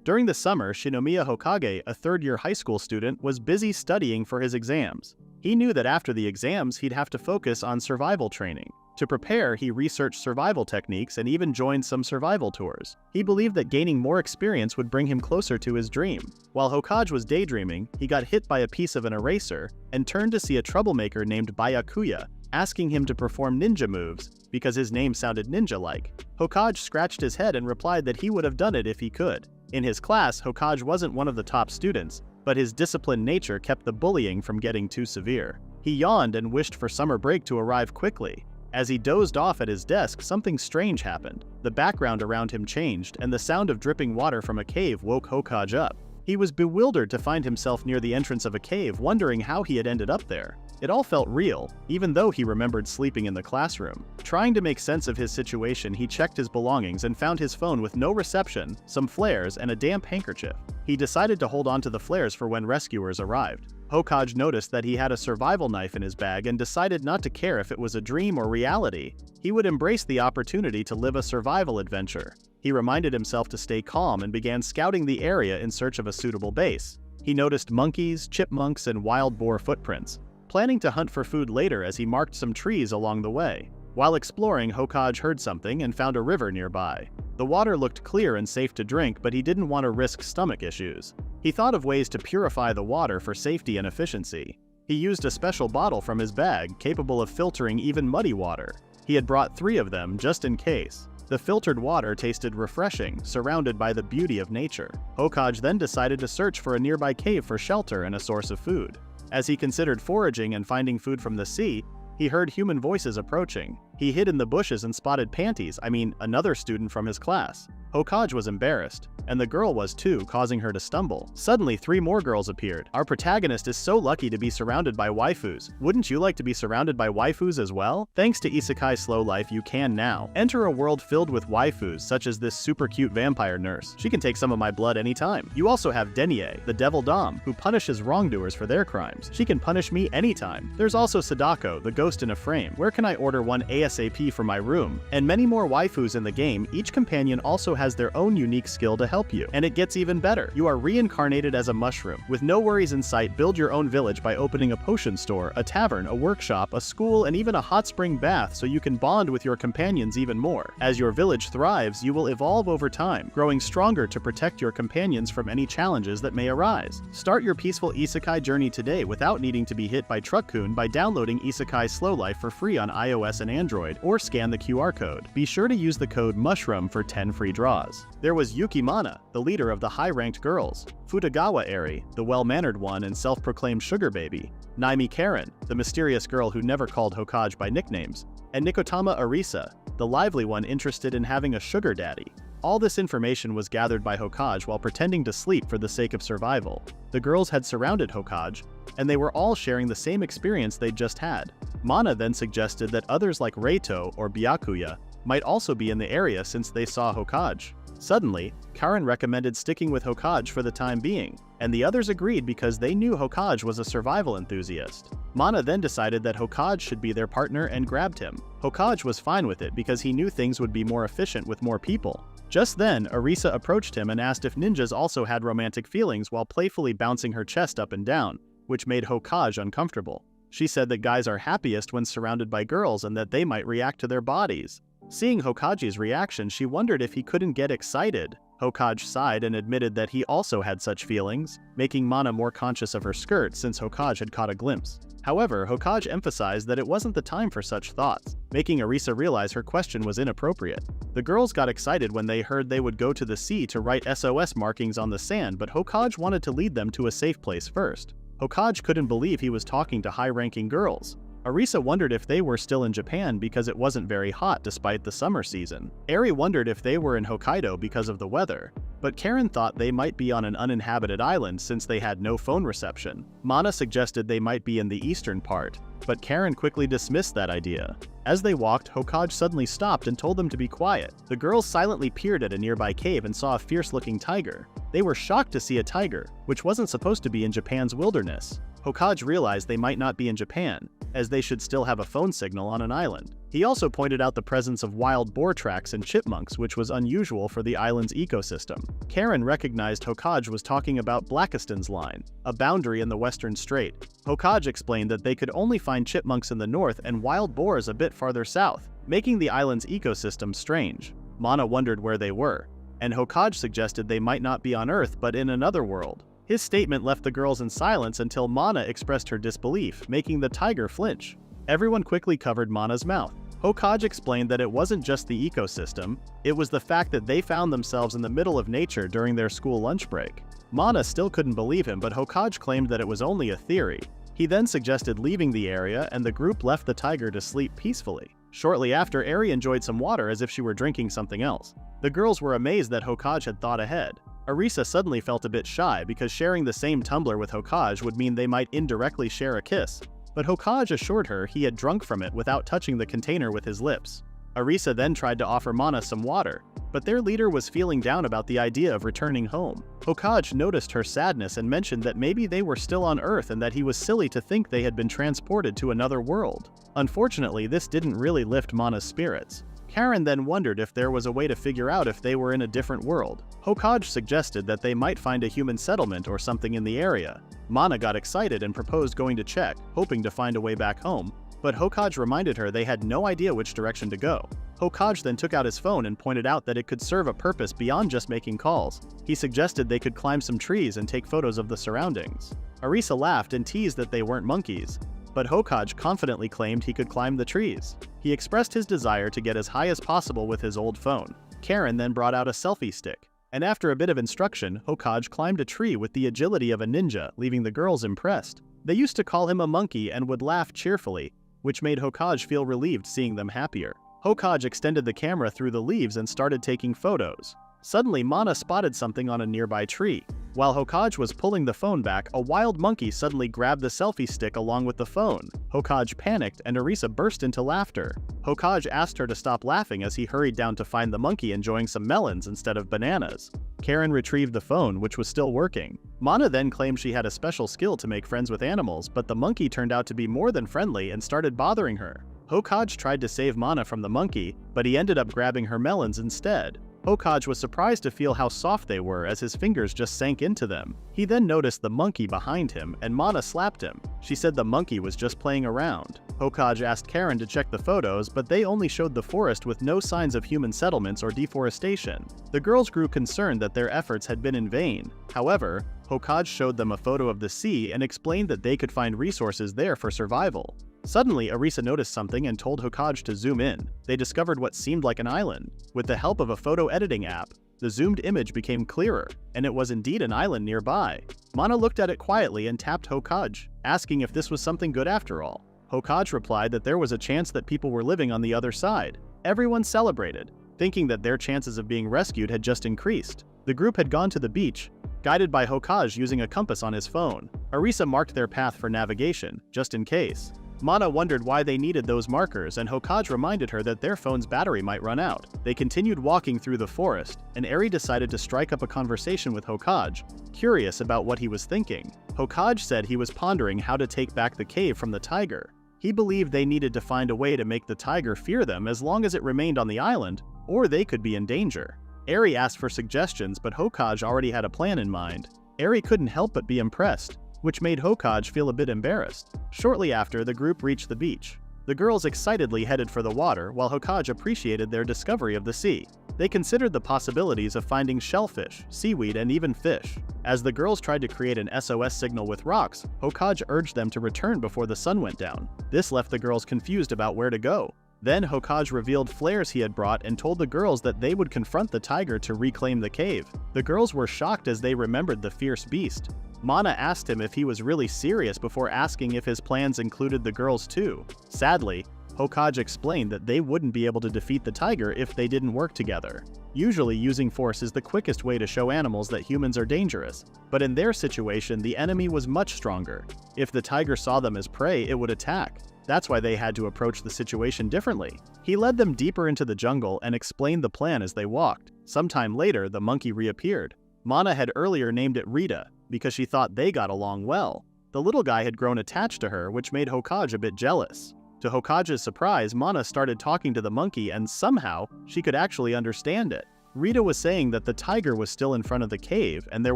During the summer, Shinomiya Hokage, a third-year high school student, was busy studying for his exams. He knew that after the exams, he'd have to focus on survival training. To prepare, he researched survival techniques and even joined some survival tours. He believed that gaining more experience would bring him closer to his dream. While Hokage was daydreaming, he got hit by a piece of an eraser and turned to see a troublemaker named Byakuya, asking him to perform ninja moves because his name sounded ninja-like. Hokage scratched his head and replied that he would have done it if he could. In his class, Hokage wasn't one of the top students, but his disciplined nature kept the bullying from getting too severe. He yawned and wished for summer break to arrive quickly. As he dozed off at his desk, something strange happened. The background around him changed, and the sound of dripping water from a cave woke Hokage up. He was bewildered to find himself near the entrance of a cave, wondering how he had ended up there. It all felt real, even though he remembered sleeping in the classroom. Trying to make sense of his situation, he checked his belongings and found his phone with no reception, some flares, and a damp handkerchief. He decided to hold on to the flares for when rescuers arrived. Hokage noticed that he had a survival knife in his bag and decided not to care if it was a dream or reality. He would embrace the opportunity to live a survival adventure. He reminded himself to stay calm and began scouting the area in search of a suitable base. He noticed monkeys, chipmunks, and wild boar footprints, planning to hunt for food later as he marked some trees along the way. While exploring, Hokage heard something and found a river nearby. The water looked clear and safe to drink, but he didn't want to risk stomach issues. He thought of ways to purify the water for safety and efficiency. He used a special bottle from his bag, capable of filtering even muddy water. He had brought 3 of them just in case. The filtered water tasted refreshing, surrounded by the beauty of nature. Hokage then decided to search for a nearby cave for shelter and a source of food. As he considered foraging and finding food from the sea, he heard human voices approaching. He hid in the bushes and spotted Panties, another student from his class. Hokage was embarrassed, and the girl was too, causing her to stumble. Suddenly, 3 more girls appeared. Our protagonist is so lucky to be surrounded by waifus. Wouldn't you like to be surrounded by waifus as well? Thanks to Isekai Slow Life, you can now. Enter a world filled with waifus, such as this super cute vampire nurse. She can take some of my blood anytime. You also have Denie, the devil dom, who punishes wrongdoers for their crimes. She can punish me anytime. There's also Sadako, the ghost in a frame. Where can I order one ASAP for my room? And many more waifus in the game. Each companion also has their own unique skill to help you. And it gets even better. You are reincarnated as a mushroom. With no worries in sight, build your own village by opening a potion store, a tavern, a workshop, a school, and even a hot spring bath so you can bond with your companions even more. As your village thrives, you will evolve over time, growing stronger to protect your companions from any challenges that may arise. Start your peaceful isekai journey today without needing to be hit by Truck-kun by downloading Isekai Slow Life for free on iOS and Android, or scan the QR code. Be sure to use the code MUSHROOM for 10 free draws. There was Yuki Mana, the leader of the high-ranked girls, Futagawa Eri, the well-mannered one and self-proclaimed sugar baby, Naimi Karen, the mysterious girl who never called Hokage by nicknames, and Nikotama Arisa, the lively one interested in having a sugar daddy. All this information was gathered by Hokage while pretending to sleep for the sake of survival. The girls had surrounded Hokage, and they were all sharing the same experience they'd just had. Mana then suggested that others like Reito or Byakuya might also be in the area since they saw Hokage. Suddenly, Karen recommended sticking with Hokage for the time being, and the others agreed because they knew Hokage was a survival enthusiast. Mana then decided that Hokage should be their partner and grabbed him. Hokage was fine with it because he knew things would be more efficient with more people. Just then, Arisa approached him and asked if ninjas also had romantic feelings while playfully bouncing her chest up and down, which made Hokage uncomfortable. She said that guys are happiest when surrounded by girls and that they might react to their bodies. Seeing Hokage's reaction, she wondered if he couldn't get excited. Hokage sighed and admitted that he also had such feelings, making Mana more conscious of her skirt since Hokage had caught a glimpse. However, Hokage emphasized that it wasn't the time for such thoughts, making Arisa realize her question was inappropriate. The girls got excited when they heard they would go to the sea to write SOS markings on the sand, but Hokage wanted to lead them to a safe place first. Hokage couldn't believe he was talking to high-ranking girls. Arisa wondered if they were still in Japan because it wasn't very hot despite the summer season. Eri wondered if they were in Hokkaido because of the weather, but Karen thought they might be on an uninhabited island since they had no phone reception. Mana suggested they might be in the eastern part, but Karen quickly dismissed that idea. As they walked, Hokage suddenly stopped and told them to be quiet. The girls silently peered at a nearby cave and saw a fierce-looking tiger. They were shocked to see a tiger, which wasn't supposed to be in Japan's wilderness. Hokage realized they might not be in Japan, as they should still have a phone signal on an island. He also pointed out the presence of wild boar tracks and chipmunks, which was unusual for the island's ecosystem. Karen recognized Hokage was talking about Blakiston's Line, a boundary in the Western Strait. Hokage explained that they could only find chipmunks in the north and wild boars a bit farther south, making the island's ecosystem strange. Mana wondered where they were, and Hokage suggested they might not be on Earth but in another world. His statement left the girls in silence until Mana expressed her disbelief, making the tiger flinch. Everyone quickly covered Mana's mouth. Hokage explained that it wasn't just the ecosystem, it was the fact that they found themselves in the middle of nature during their school lunch break. Mana still couldn't believe him, but Hokage claimed that it was only a theory. He then suggested leaving the area, and the group left the tiger to sleep peacefully. Shortly after, Eri enjoyed some water as if she were drinking something else. The girls were amazed that Hokage had thought ahead. Arisa suddenly felt a bit shy because sharing the same tumbler with Hokage would mean they might indirectly share a kiss, but Hokage assured her he had drunk from it without touching the container with his lips. Arisa then tried to offer Mana some water, but their leader was feeling down about the idea of returning home. Hokage noticed her sadness and mentioned that maybe they were still on Earth and that he was silly to think they had been transported to another world. Unfortunately, this didn't really lift Mana's spirits. Karen then wondered if there was a way to figure out if they were in a different world. Hokage suggested that they might find a human settlement or something in the area. Mana got excited and proposed going to check, hoping to find a way back home, but Hokage reminded her they had no idea which direction to go. Hokage then took out his phone and pointed out that it could serve a purpose beyond just making calls. He suggested they could climb some trees and take photos of the surroundings. Arisa laughed and teased that they weren't monkeys, but Hokage confidently claimed he could climb the trees. He expressed his desire to get as high as possible with his old phone. Karen then brought out a selfie stick, and after a bit of instruction, Hokage climbed a tree with the agility of a ninja, leaving the girls impressed. They used to call him a monkey and would laugh cheerfully, which made Hokage feel relieved seeing them happier. Hokage extended the camera through the leaves and started taking photos. Suddenly, Mana spotted something on a nearby tree. While Hokage was pulling the phone back, a wild monkey suddenly grabbed the selfie stick along with the phone. Hokage panicked and Arisa burst into laughter. Hokage asked her to stop laughing as he hurried down to find the monkey enjoying some melons instead of bananas. Karen retrieved the phone, which was still working. Mana then claimed she had a special skill to make friends with animals, but the monkey turned out to be more than friendly and started bothering her. Hokage tried to save Mana from the monkey, but he ended up grabbing her melons instead. Hokage was surprised to feel how soft they were as his fingers just sank into them. He then noticed the monkey behind him, and Mana slapped him. She said the monkey was just playing around. Hokage asked Karen to check the photos, but they only showed the forest with no signs of human settlements or deforestation. The girls grew concerned that their efforts had been in vain. However, Hokage showed them a photo of the sea and explained that they could find resources there for survival. Suddenly, Arisa noticed something and told Hokage to zoom in. They discovered what seemed like an island. With the help of a photo editing app, the zoomed image became clearer, and it was indeed an island nearby. Mana looked at it quietly and tapped Hokage, asking if this was something good after all. Hokage replied that there was a chance that people were living on the other side. Everyone celebrated, thinking that their chances of being rescued had just increased. The group had gone to the beach, guided by Hokage using a compass on his phone. Arisa marked their path for navigation, just in case. Mana wondered why they needed those markers, and Hokage reminded her that their phone's battery might run out. They continued walking through the forest, and Eri decided to strike up a conversation with Hokage, curious about what he was thinking. Hokage said he was pondering how to take back the cave from the tiger. He believed they needed to find a way to make the tiger fear them as long as it remained on the island, or they could be in danger. Eri asked for suggestions, but Hokage already had a plan in mind. Eri couldn't help but be impressed, which made Hokage feel a bit embarrassed. Shortly after, the group reached the beach. The girls excitedly headed for the water, while Hokage appreciated their discovery of the sea. They considered the possibilities of finding shellfish, seaweed, and even fish. As the girls tried to create an SOS signal with rocks, Hokage urged them to return before the sun went down. This left the girls confused about where to go. Then Hokage revealed flares he had brought and told the girls that they would confront the tiger to reclaim the cave. The girls were shocked as they remembered the fierce beast. Mana asked him if he was really serious before asking if his plans included the girls too. Sadly, Hokage explained that they wouldn't be able to defeat the tiger if they didn't work together. Usually, using force is the quickest way to show animals that humans are dangerous, but in their situation, the enemy was much stronger. If the tiger saw them as prey, it would attack. That's why they had to approach the situation differently. He led them deeper into the jungle and explained the plan as they walked. Sometime later, the monkey reappeared. Mana had earlier named it Rita, because she thought they got along well. The little guy had grown attached to her, which made Hokage a bit jealous. To Hokage's surprise, Mana started talking to the monkey and somehow, she could actually understand it. Rita was saying that the tiger was still in front of the cave and there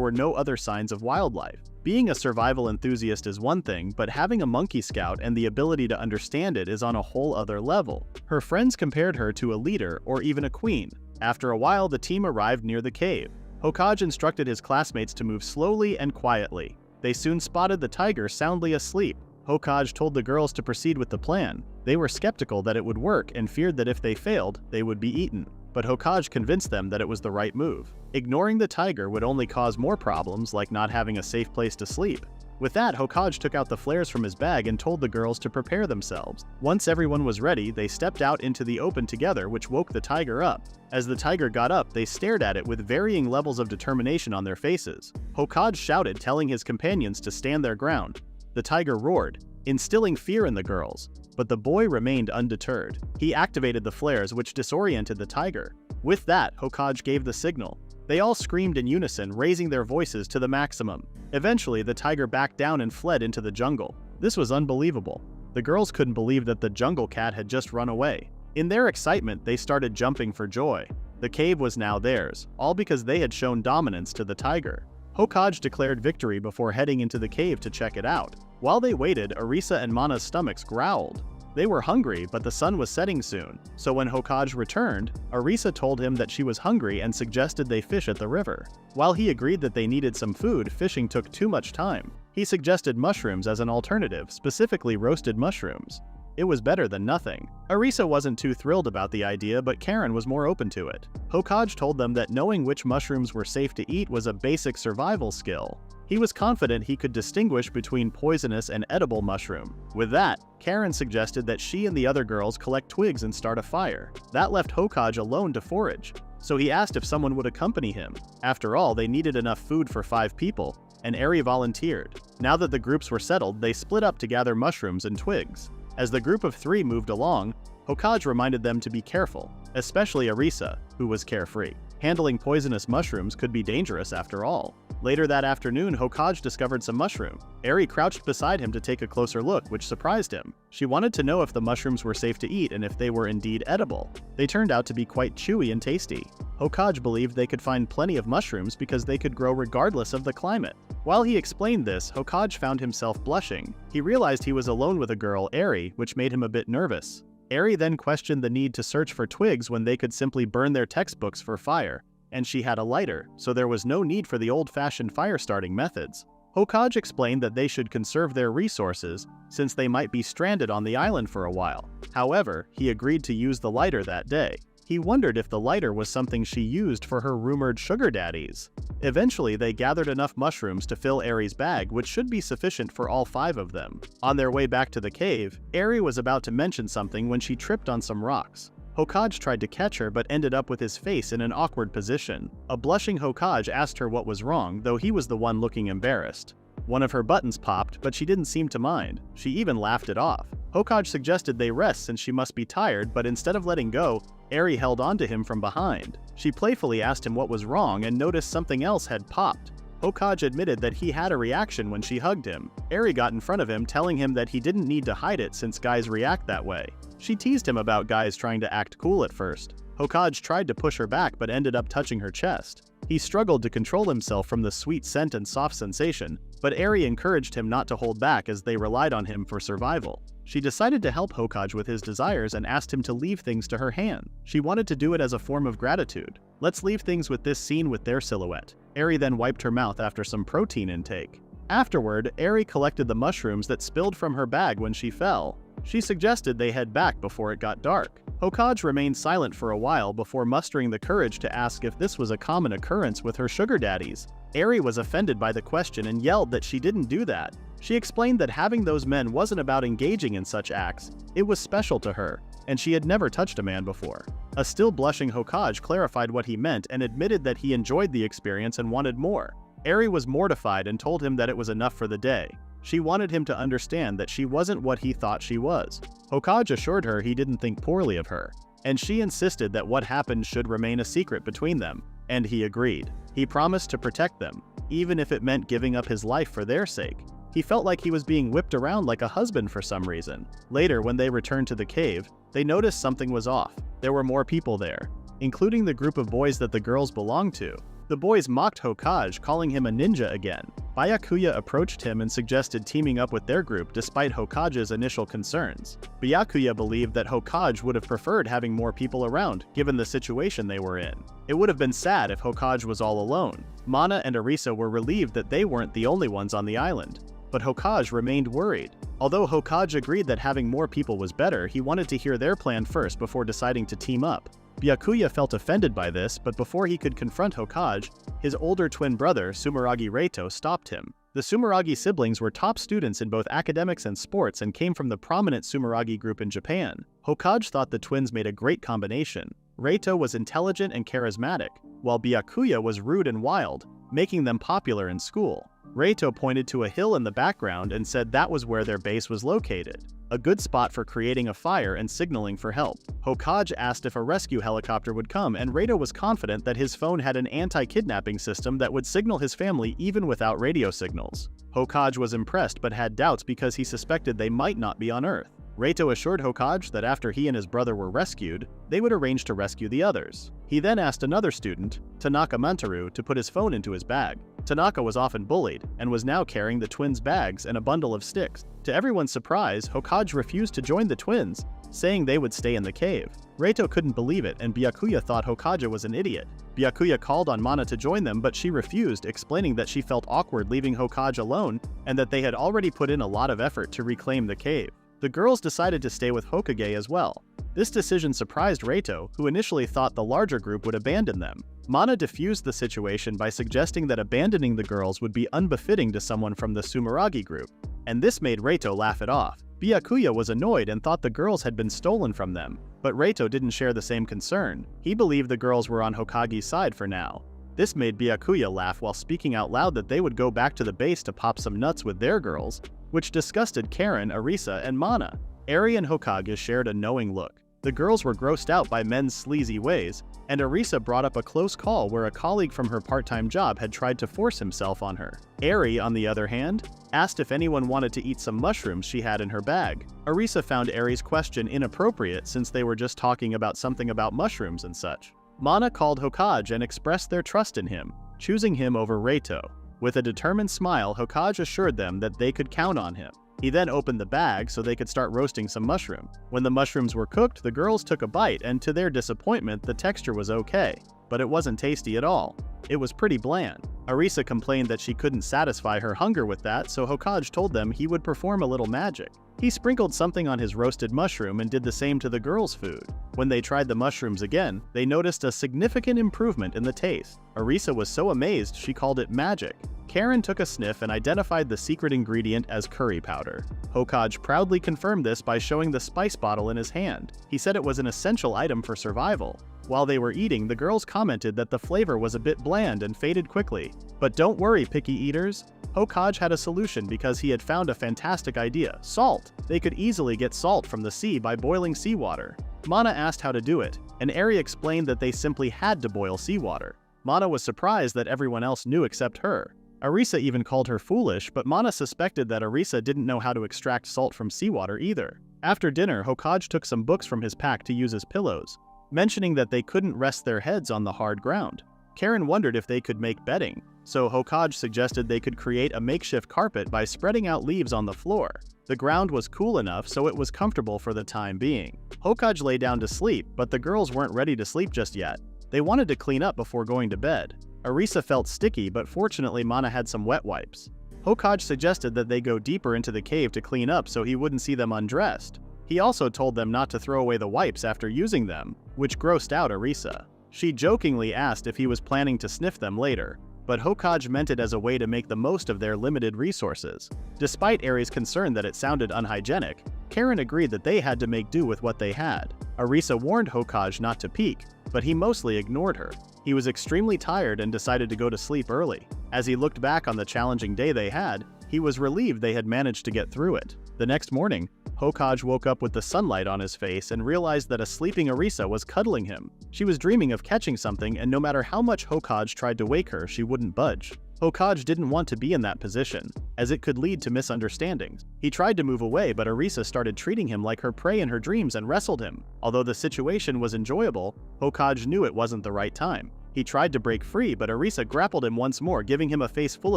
were no other signs of wildlife. Being a survival enthusiast is one thing, but having a monkey scout and the ability to understand it is on a whole other level. Her friends compared her to a leader or even a queen. After a while, the team arrived near the cave. Hokage instructed his classmates to move slowly and quietly. They soon spotted the tiger soundly asleep. Hokage told the girls to proceed with the plan. They were skeptical that it would work and feared that if they failed, they would be eaten. But Hokage convinced them that it was the right move. Ignoring the tiger would only cause more problems, like not having a safe place to sleep. With that, Hokage took out the flares from his bag and told the girls to prepare themselves. Once everyone was ready, they stepped out into the open together, which woke the tiger up. As the tiger got up, they stared at it with varying levels of determination on their faces. Hokage shouted, telling his companions to stand their ground. The tiger roared, instilling fear in the girls. But the boy remained undeterred. He activated the flares, which disoriented the tiger. With that, Hokage gave the signal. They all screamed in unison, raising their voices to the maximum. Eventually, the tiger backed down and fled into the jungle. This was unbelievable. The girls couldn't believe that the jungle cat had just run away. In their excitement, they started jumping for joy. The cave was now theirs, all because they had shown dominance to the tiger. Hokage declared victory before heading into the cave to check it out. While they waited, Arisa and Mana's stomachs growled. They were hungry, but the sun was setting soon, so when Hokage returned, Arisa told him that she was hungry and suggested they fish at the river. While he agreed that they needed some food, fishing took too much time. He suggested mushrooms as an alternative, specifically roasted mushrooms. It was better than nothing. Arisa wasn't too thrilled about the idea, but Karen was more open to it. Hokage told them that knowing which mushrooms were safe to eat was a basic survival skill. He was confident he could distinguish between poisonous and edible mushroom. With that, Karen suggested that she and the other girls collect twigs and start a fire. That left Hokage alone to forage, so he asked if someone would accompany him. After all, they needed enough food for 5 people, and Eri volunteered. Now that the groups were settled, they split up to gather mushrooms and twigs. As the group of 3 moved along, Hokage reminded them to be careful, especially Arisa, who was carefree. Handling poisonous mushrooms could be dangerous after all. Later that afternoon, Hokage discovered some mushroom. Eri crouched beside him to take a closer look, which surprised him. She wanted to know if the mushrooms were safe to eat and if they were indeed edible. They turned out to be quite chewy and tasty. Hokage believed they could find plenty of mushrooms because they could grow regardless of the climate. While he explained this, Hokage found himself blushing. He realized he was alone with a girl, Eri, which made him a bit nervous. Eri then questioned the need to search for twigs when they could simply burn their textbooks for fire, and she had a lighter, so there was no need for the old-fashioned fire-starting methods. Hokage explained that they should conserve their resources, since they might be stranded on the island for a while. However, he agreed to use the lighter that day. He wondered if the lighter was something she used for her rumored sugar daddies. Eventually, they gathered enough mushrooms to fill Eri's bag, which should be sufficient for all 5 of them. On their way back to the cave, Eri was about to mention something when she tripped on some rocks. Hokage tried to catch her but ended up with his face in an awkward position. A blushing Hokage asked her what was wrong, though he was the one looking embarrassed. One of her buttons popped, but she didn't seem to mind. She even laughed it off. Hokage suggested they rest since she must be tired, but instead of letting go, Eri held onto him from behind. She playfully asked him what was wrong and noticed something else had popped. Hokage admitted that he had a reaction when she hugged him. Eri got in front of him, telling him that he didn't need to hide it since guys react that way. She teased him about guys trying to act cool at first. Hokage tried to push her back but ended up touching her chest. He struggled to control himself from the sweet scent and soft sensation, but Eri encouraged him not to hold back as they relied on him for survival. She decided to help Hokage with his desires and asked him to leave things to her hand. She wanted to do it as a form of gratitude. Let's leave things with this scene with their silhouette. Eri then wiped her mouth after some protein intake. Afterward, Eri collected the mushrooms that spilled from her bag when she fell. She suggested they head back before it got dark. Hokage remained silent for a while before mustering the courage to ask if this was a common occurrence with her sugar daddies. Eri was offended by the question and yelled that she didn't do that. She explained that having those men wasn't about engaging in such acts, it was special to her, and she had never touched a man before. A still blushing Hokage clarified what he meant and admitted that he enjoyed the experience and wanted more. Eri was mortified and told him that it was enough for the day. She wanted him to understand that she wasn't what he thought she was. Hokage assured her he didn't think poorly of her, and she insisted that what happened should remain a secret between them, and he agreed. He promised to protect them, even if it meant giving up his life for their sake. He felt like he was being whipped around like a husband for some reason. Later, when they returned to the cave, they noticed something was off. There were more people there, including the group of boys that the girls belonged to. The boys mocked Hokage, calling him a ninja again. Byakuya approached him and suggested teaming up with their group despite Hokage's initial concerns. Byakuya believed that Hokage would have preferred having more people around, given the situation they were in. It would have been sad if Hokage was all alone. Mana and Arisa were relieved that they weren't the only ones on the island. But Hokage remained worried. Although Hokage agreed that having more people was better, he wanted to hear their plan first before deciding to team up. Byakuya felt offended by this, but before he could confront Hokage, his older twin brother, Sumeragi Reito, stopped him. The Sumeragi siblings were top students in both academics and sports and came from the prominent Sumeragi group in Japan. Hokage thought the twins made a great combination. Reito was intelligent and charismatic, while Byakuya was rude and wild, making them popular in school. Reito pointed to a hill in the background and said that was where their base was located, a good spot for creating a fire and signaling for help. Hokage asked if a rescue helicopter would come, and Reito was confident that his phone had an anti-kidnapping system that would signal his family even without radio signals. Hokage was impressed but had doubts because he suspected they might not be on Earth. Reito assured Hokage that after he and his brother were rescued, they would arrange to rescue the others. He then asked another student, Tanaka Mantaru, to put his phone into his bag. Tanaka was often bullied, and was now carrying the twins' bags and a bundle of sticks. To everyone's surprise, Hokage refused to join the twins, saying they would stay in the cave. Reito couldn't believe it, and Byakuya thought Hokage was an idiot. Byakuya called on Mana to join them, but she refused, explaining that she felt awkward leaving Hokage alone, and that they had already put in a lot of effort to reclaim the cave. The girls decided to stay with Hokage as well. This decision surprised Reito, who initially thought the larger group would abandon them. Mana diffused the situation by suggesting that abandoning the girls would be unbefitting to someone from the Sumeragi group, and this made Reito laugh it off. Byakuya was annoyed and thought the girls had been stolen from them, but Reito didn't share the same concern. He believed the girls were on Hokage's side for now. This made Byakuya laugh while speaking out loud that they would go back to the base to pop some nuts with their girls, which disgusted Karen, Arisa, and Mana. Eri and Hokage shared a knowing look. The girls were grossed out by men's sleazy ways, and Arisa brought up a close call where a colleague from her part-time job had tried to force himself on her. Eri, on the other hand, asked if anyone wanted to eat some mushrooms she had in her bag. Arisa found Eri's question inappropriate since they were just talking about something about mushrooms and such. Mana called Hokage and expressed their trust in him, choosing him over Reito. With a determined smile, Hokage assured them that they could count on him. He then opened the bag so they could start roasting some mushroom. When the mushrooms were cooked, the girls took a bite, and to their disappointment, the texture was okay, but it wasn't tasty at all. It was pretty bland. Arisa complained that she couldn't satisfy her hunger with that, so Hokage told them he would perform a little magic. He sprinkled something on his roasted mushroom and did the same to the girls' food. When they tried the mushrooms again, they noticed a significant improvement in the taste. Arisa was so amazed she called it magic. Karen took a sniff and identified the secret ingredient as curry powder. Hokage proudly confirmed this by showing the spice bottle in his hand. He said it was an essential item for survival. While they were eating, the girls commented that the flavor was a bit bland and faded quickly. But don't worry, picky eaters. Hokage had a solution because he had found a fantastic idea: salt. They could easily get salt from the sea by boiling seawater. Mana asked how to do it, and Eri explained that they simply had to boil seawater. Mana was surprised that everyone else knew except her. Arisa even called her foolish, but Mana suspected that Arisa didn't know how to extract salt from seawater either. After dinner, Hokage took some books from his pack to use as pillows, mentioning that they couldn't rest their heads on the hard ground. Karen wondered if they could make bedding, so Hokage suggested they could create a makeshift carpet by spreading out leaves on the floor. The ground was cool enough so it was comfortable for the time being. Hokage lay down to sleep, but the girls weren't ready to sleep just yet. They wanted to clean up before going to bed. Arisa felt sticky, but fortunately Mana had some wet wipes. Hokage suggested that they go deeper into the cave to clean up so he wouldn't see them undressed. He also told them not to throw away the wipes after using them, which grossed out Arisa. She jokingly asked if he was planning to sniff them later, but Hokage meant it as a way to make the most of their limited resources. Despite Eri's concern that it sounded unhygienic, Karen agreed that they had to make do with what they had. Arisa warned Hokage not to peek, but he mostly ignored her. He was extremely tired and decided to go to sleep early. As he looked back on the challenging day they had, he was relieved they had managed to get through it. The next morning, Hokage woke up with the sunlight on his face and realized that a sleeping Arisa was cuddling him. She was dreaming of catching something, and no matter how much Hokage tried to wake her, she wouldn't budge. Hokage didn't want to be in that position, as it could lead to misunderstandings. He tried to move away, but Arisa started treating him like her prey in her dreams and wrestled him. Although the situation was enjoyable, Hokage knew it wasn't the right time. He tried to break free, but Arisa grappled him once more, giving him a face full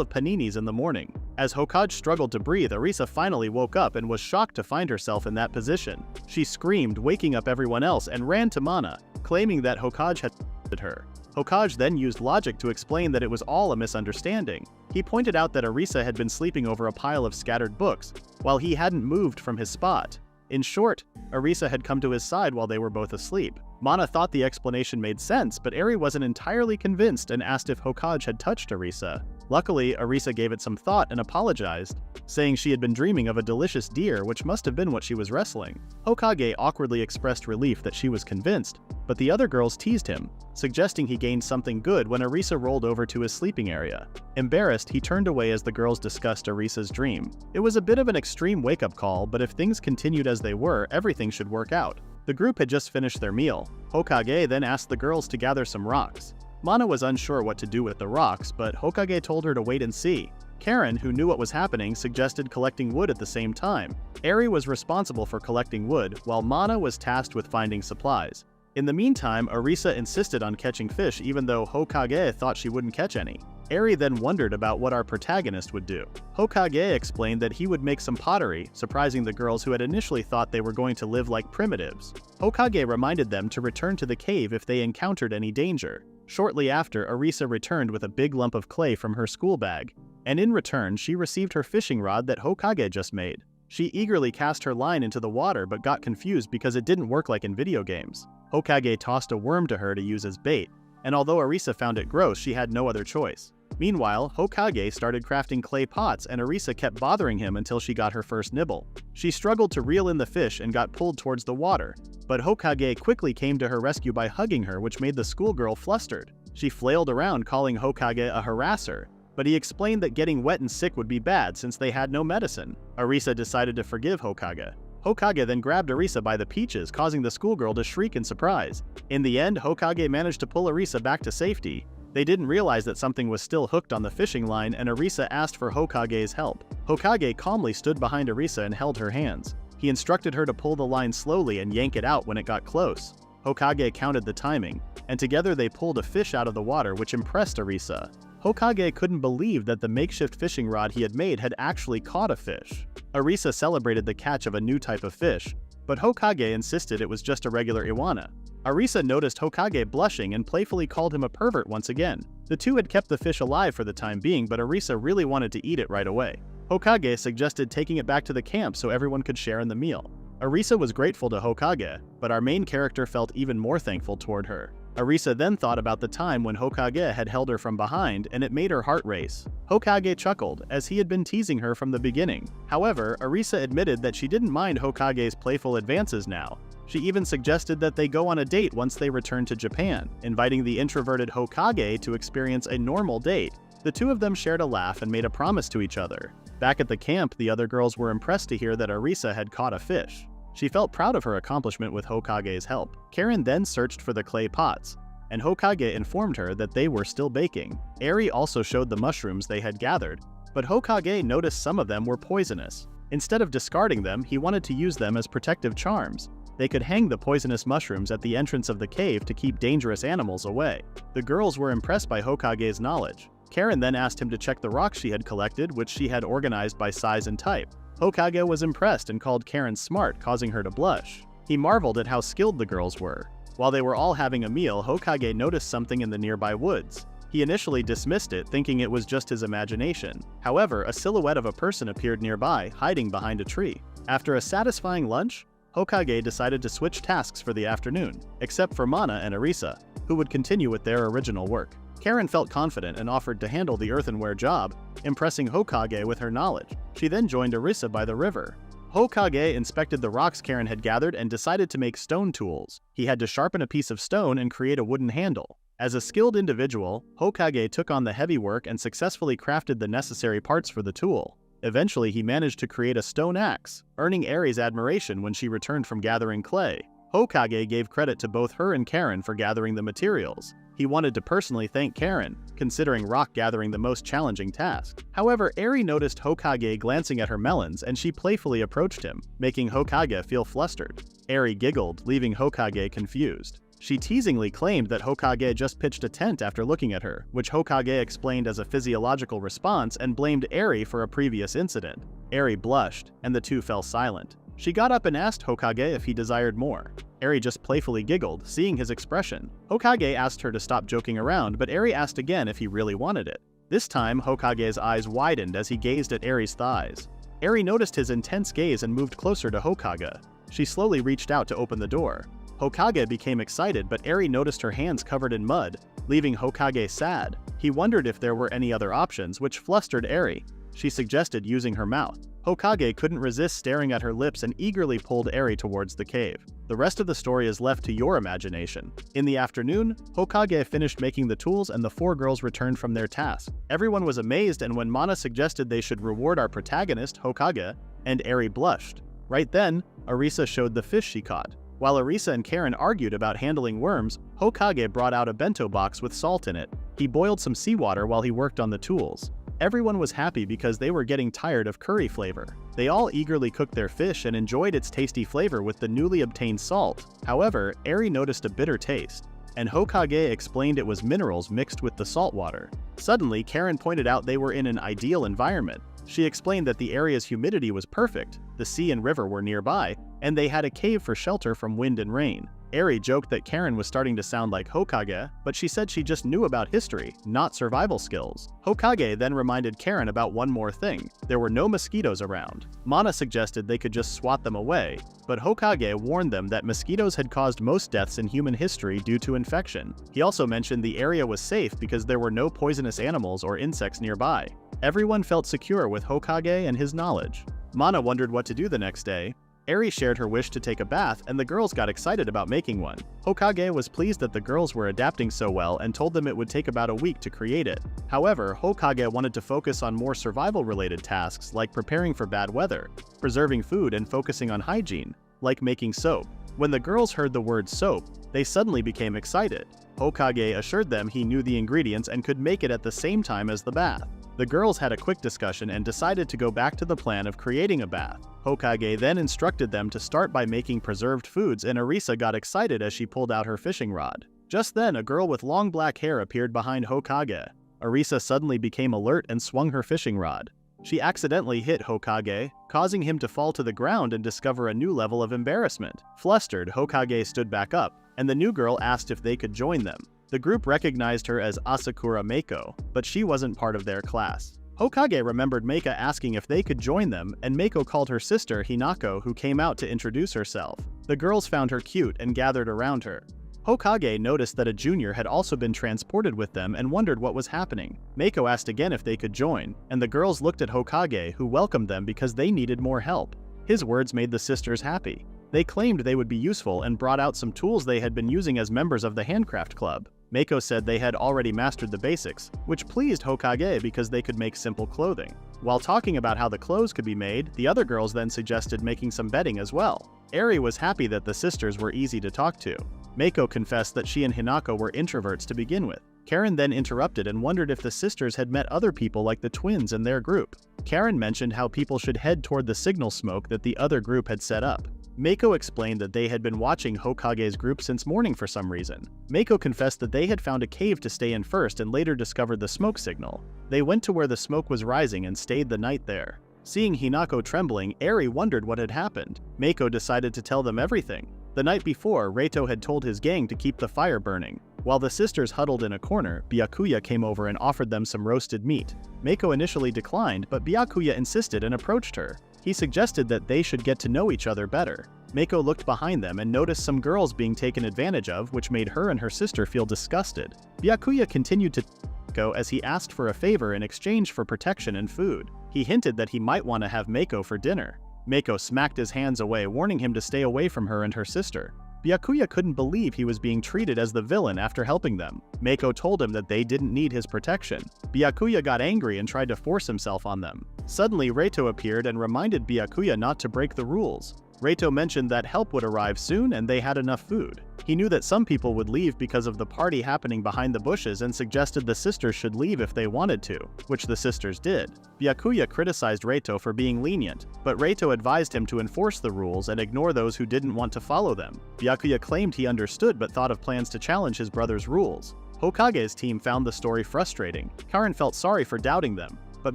of paninis in the morning. As Hokage struggled to breathe, Arisa finally woke up and was shocked to find herself in that position. She screamed, waking up everyone else, and ran to Mana, claiming that Hokage had her. Hokage then used logic to explain that it was all a misunderstanding. He pointed out that Arisa had been sleeping over a pile of scattered books, while he hadn't moved from his spot. In short, Arisa had come to his side while they were both asleep. Mana thought the explanation made sense, but Eri wasn't entirely convinced and asked if Hokage had touched Arisa. Luckily, Arisa gave it some thought and apologized, saying she had been dreaming of a delicious deer, which must have been what she was wrestling. Hokage awkwardly expressed relief that she was convinced, but the other girls teased him, suggesting he gained something good when Arisa rolled over to his sleeping area. Embarrassed, he turned away as the girls discussed Arisa's dream. It was a bit of an extreme wake-up call, but if things continued as they were, everything should work out. The group had just finished their meal. Hokage then asked the girls to gather some rocks. Mana was unsure what to do with the rocks, but Hokage told her to wait and see. Karen, who knew what was happening, suggested collecting wood at the same time. Eri was responsible for collecting wood, while Mana was tasked with finding supplies. In the meantime, Arisa insisted on catching fish even though Hokage thought she wouldn't catch any. Eri then wondered about what our protagonist would do. Hokage explained that he would make some pottery, surprising the girls who had initially thought they were going to live like primitives. Hokage reminded them to return to the cave if they encountered any danger. Shortly after, Arisa returned with a big lump of clay from her school bag, and in return she received her fishing rod that Hokage just made. She eagerly cast her line into the water but got confused because it didn't work like in video games. Hokage tossed a worm to her to use as bait, and although Arisa found it gross, she had no other choice. Meanwhile, Hokage started crafting clay pots and Arisa kept bothering him until she got her first nibble. She struggled to reel in the fish and got pulled towards the water, but Hokage quickly came to her rescue by hugging her, which made the schoolgirl flustered. She flailed around calling Hokage a harasser, but he explained that getting wet and sick would be bad since they had no medicine. Arisa decided to forgive Hokage. Hokage then grabbed Arisa by the peaches, causing the schoolgirl to shriek in surprise. In the end, Hokage managed to pull Arisa back to safety. They didn't realize that something was still hooked on the fishing line, and Arisa asked for Hokage's help. Hokage calmly stood behind Arisa and held her hands. He instructed her to pull the line slowly and yank it out when it got close. Hokage counted the timing, and together they pulled a fish out of the water, which impressed Arisa. Hokage couldn't believe that the makeshift fishing rod he had made had actually caught a fish. Arisa celebrated the catch of a new type of fish, but Hokage insisted it was just a regular iguana. Arisa noticed Hokage blushing and playfully called him a pervert once again. The two had kept the fish alive for the time being, but Arisa really wanted to eat it right away. Hokage suggested taking it back to the camp so everyone could share in the meal. Arisa was grateful to Hokage, but our main character felt even more thankful toward her. Arisa then thought about the time when Hokage had held her from behind, and it made her heart race. Hokage chuckled, as he had been teasing her from the beginning. However, Arisa admitted that she didn't mind Hokage's playful advances now. She even suggested that they go on a date once they return to Japan, inviting the introverted Hokage to experience a normal date. The two of them shared a laugh and made a promise to each other. Back at the camp, the other girls were impressed to hear that Arisa had caught a fish. She felt proud of her accomplishment with Hokage's help. Karen then searched for the clay pots, and Hokage informed her that they were still baking. Eri also showed the mushrooms they had gathered, but Hokage noticed some of them were poisonous. Instead of discarding them, he wanted to use them as protective charms. They could hang the poisonous mushrooms at the entrance of the cave to keep dangerous animals away. The girls were impressed by Hokage's knowledge. Karen then asked him to check the rocks she had collected, which she had organized by size and type. Hokage was impressed and called Karen smart, causing her to blush. He marveled at how skilled the girls were. While they were all having a meal, Hokage noticed something in the nearby woods. He initially dismissed it, thinking it was just his imagination. However, a silhouette of a person appeared nearby, hiding behind a tree. After a satisfying lunch, Hokage decided to switch tasks for the afternoon, except for Mana and Arisa, who would continue with their original work. Karen felt confident and offered to handle the earthenware job, impressing Hokage with her knowledge. She then joined Arisa by the river. Hokage inspected the rocks Karen had gathered and decided to make stone tools. He had to sharpen a piece of stone and create a wooden handle. As a skilled individual, Hokage took on the heavy work and successfully crafted the necessary parts for the tool. Eventually, he managed to create a stone axe, earning Eri's admiration when she returned from gathering clay. Hokage gave credit to both her and Karen for gathering the materials. He wanted to personally thank Karen, considering rock gathering the most challenging task. However, Eri noticed Hokage glancing at her melons and she playfully approached him, making Hokage feel flustered. Eri giggled, leaving Hokage confused. She teasingly claimed that Hokage just pitched a tent after looking at her, which Hokage explained as a physiological response and blamed Eri for a previous incident. Eri blushed, and the two fell silent. She got up and asked Hokage if he desired more. Eri just playfully giggled, seeing his expression. Hokage asked her to stop joking around, but Eri asked again if he really wanted it. This time, Hokage's eyes widened as he gazed at Eri's thighs. Eri noticed his intense gaze and moved closer to Hokage. She slowly reached out to open the door. Hokage became excited, but Eri noticed her hands covered in mud, leaving Hokage sad. He wondered if there were any other options, which flustered Eri. She suggested using her mouth. Hokage couldn't resist staring at her lips and eagerly pulled Eri towards the cave. The rest of the story is left to your imagination. In the afternoon, Hokage finished making the tools and the four girls returned from their task. Everyone was amazed, and when Mana suggested they should reward our protagonist, Hokage, and Eri blushed. Right then, Arisa showed the fish she caught. While Arisa and Karen argued about handling worms, Hokage brought out a bento box with salt in it. He boiled some seawater while he worked on the tools. Everyone was happy because they were getting tired of curry flavor. They all eagerly cooked their fish and enjoyed its tasty flavor with the newly obtained salt. However, Eri noticed a bitter taste, and Hokage explained it was minerals mixed with the salt water. Suddenly, Karen pointed out they were in an ideal environment. She explained that the area's humidity was perfect, the sea and river were nearby, and they had a cave for shelter from wind and rain. Eri joked that Karen was starting to sound like Hokage, but she said she just knew about history, not survival skills. Hokage then reminded Karen about one more thing. There were no mosquitoes around. Mana suggested they could just swat them away, but Hokage warned them that mosquitoes had caused most deaths in human history due to infection. He also mentioned the area was safe because there were no poisonous animals or insects nearby. Everyone felt secure with Hokage and his knowledge. Mana wondered what to do the next day. Eri shared her wish to take a bath, and the girls got excited about making one. Hokage was pleased that the girls were adapting so well and told them it would take about a week to create it. However, Hokage wanted to focus on more survival-related tasks like preparing for bad weather, preserving food, and focusing on hygiene, like making soap. When the girls heard the word soap, they suddenly became excited. Hokage assured them he knew the ingredients and could make it at the same time as the bath. The girls had a quick discussion and decided to go back to the plan of creating a bath. Hokage then instructed them to start by making preserved foods, and Arisa got excited as she pulled out her fishing rod. Just then, a girl with long black hair appeared behind Hokage. Arisa suddenly became alert and swung her fishing rod. She accidentally hit Hokage, causing him to fall to the ground and discover a new level of embarrassment. Flustered, Hokage stood back up, and the new girl asked if they could join them. The group recognized her as Asakura Mako, but she wasn't part of their class. Hokage remembered Meika asking if they could join them, and Mako called her sister Hinako, who came out to introduce herself. The girls found her cute and gathered around her. Hokage noticed that a junior had also been transported with them and wondered what was happening. Mako asked again if they could join, and the girls looked at Hokage, who welcomed them because they needed more help. His words made the sisters happy. They claimed they would be useful and brought out some tools they had been using as members of the handcraft club. Mako said they had already mastered the basics, which pleased Hokage because they could make simple clothing. While talking about how the clothes could be made, the other girls then suggested making some bedding as well. Eri was happy that the sisters were easy to talk to. Mako confessed that she and Hinako were introverts to begin with. Karen then interrupted and wondered if the sisters had met other people like the twins in their group. Karen mentioned how people should head toward the signal smoke that the other group had set up. Mako explained that they had been watching Hokage's group since morning for some reason. Mako confessed that they had found a cave to stay in first and later discovered the smoke signal. They went to where the smoke was rising and stayed the night there. Seeing Hinako trembling, Eri wondered what had happened. Mako decided to tell them everything. The night before, Reito had told his gang to keep the fire burning. While the sisters huddled in a corner, Byakuya came over and offered them some roasted meat. Mako initially declined, but Byakuya insisted and approached her. He suggested that they should get to know each other better. Mako looked behind them and noticed some girls being taken advantage of, which made her and her sister feel disgusted. Byakuya continued to Mako as he asked for a favor in exchange for protection and food. He hinted that he might want to have Mako for dinner. Mako smacked his hands away, warning him to stay away from her and her sister. Byakuya couldn't believe he was being treated as the villain after helping them. Mako told him that they didn't need his protection. Byakuya got angry and tried to force himself on them. Suddenly, Reito appeared and reminded Byakuya not to break the rules. Reito mentioned that help would arrive soon and they had enough food. He knew that some people would leave because of the party happening behind the bushes and suggested the sisters should leave if they wanted to, which the sisters did. Byakuya criticized Reito for being lenient, but Reito advised him to enforce the rules and ignore those who didn't want to follow them. Byakuya claimed he understood but thought of plans to challenge his brother's rules. Hokage's team found the story frustrating. Karen felt sorry for doubting them, but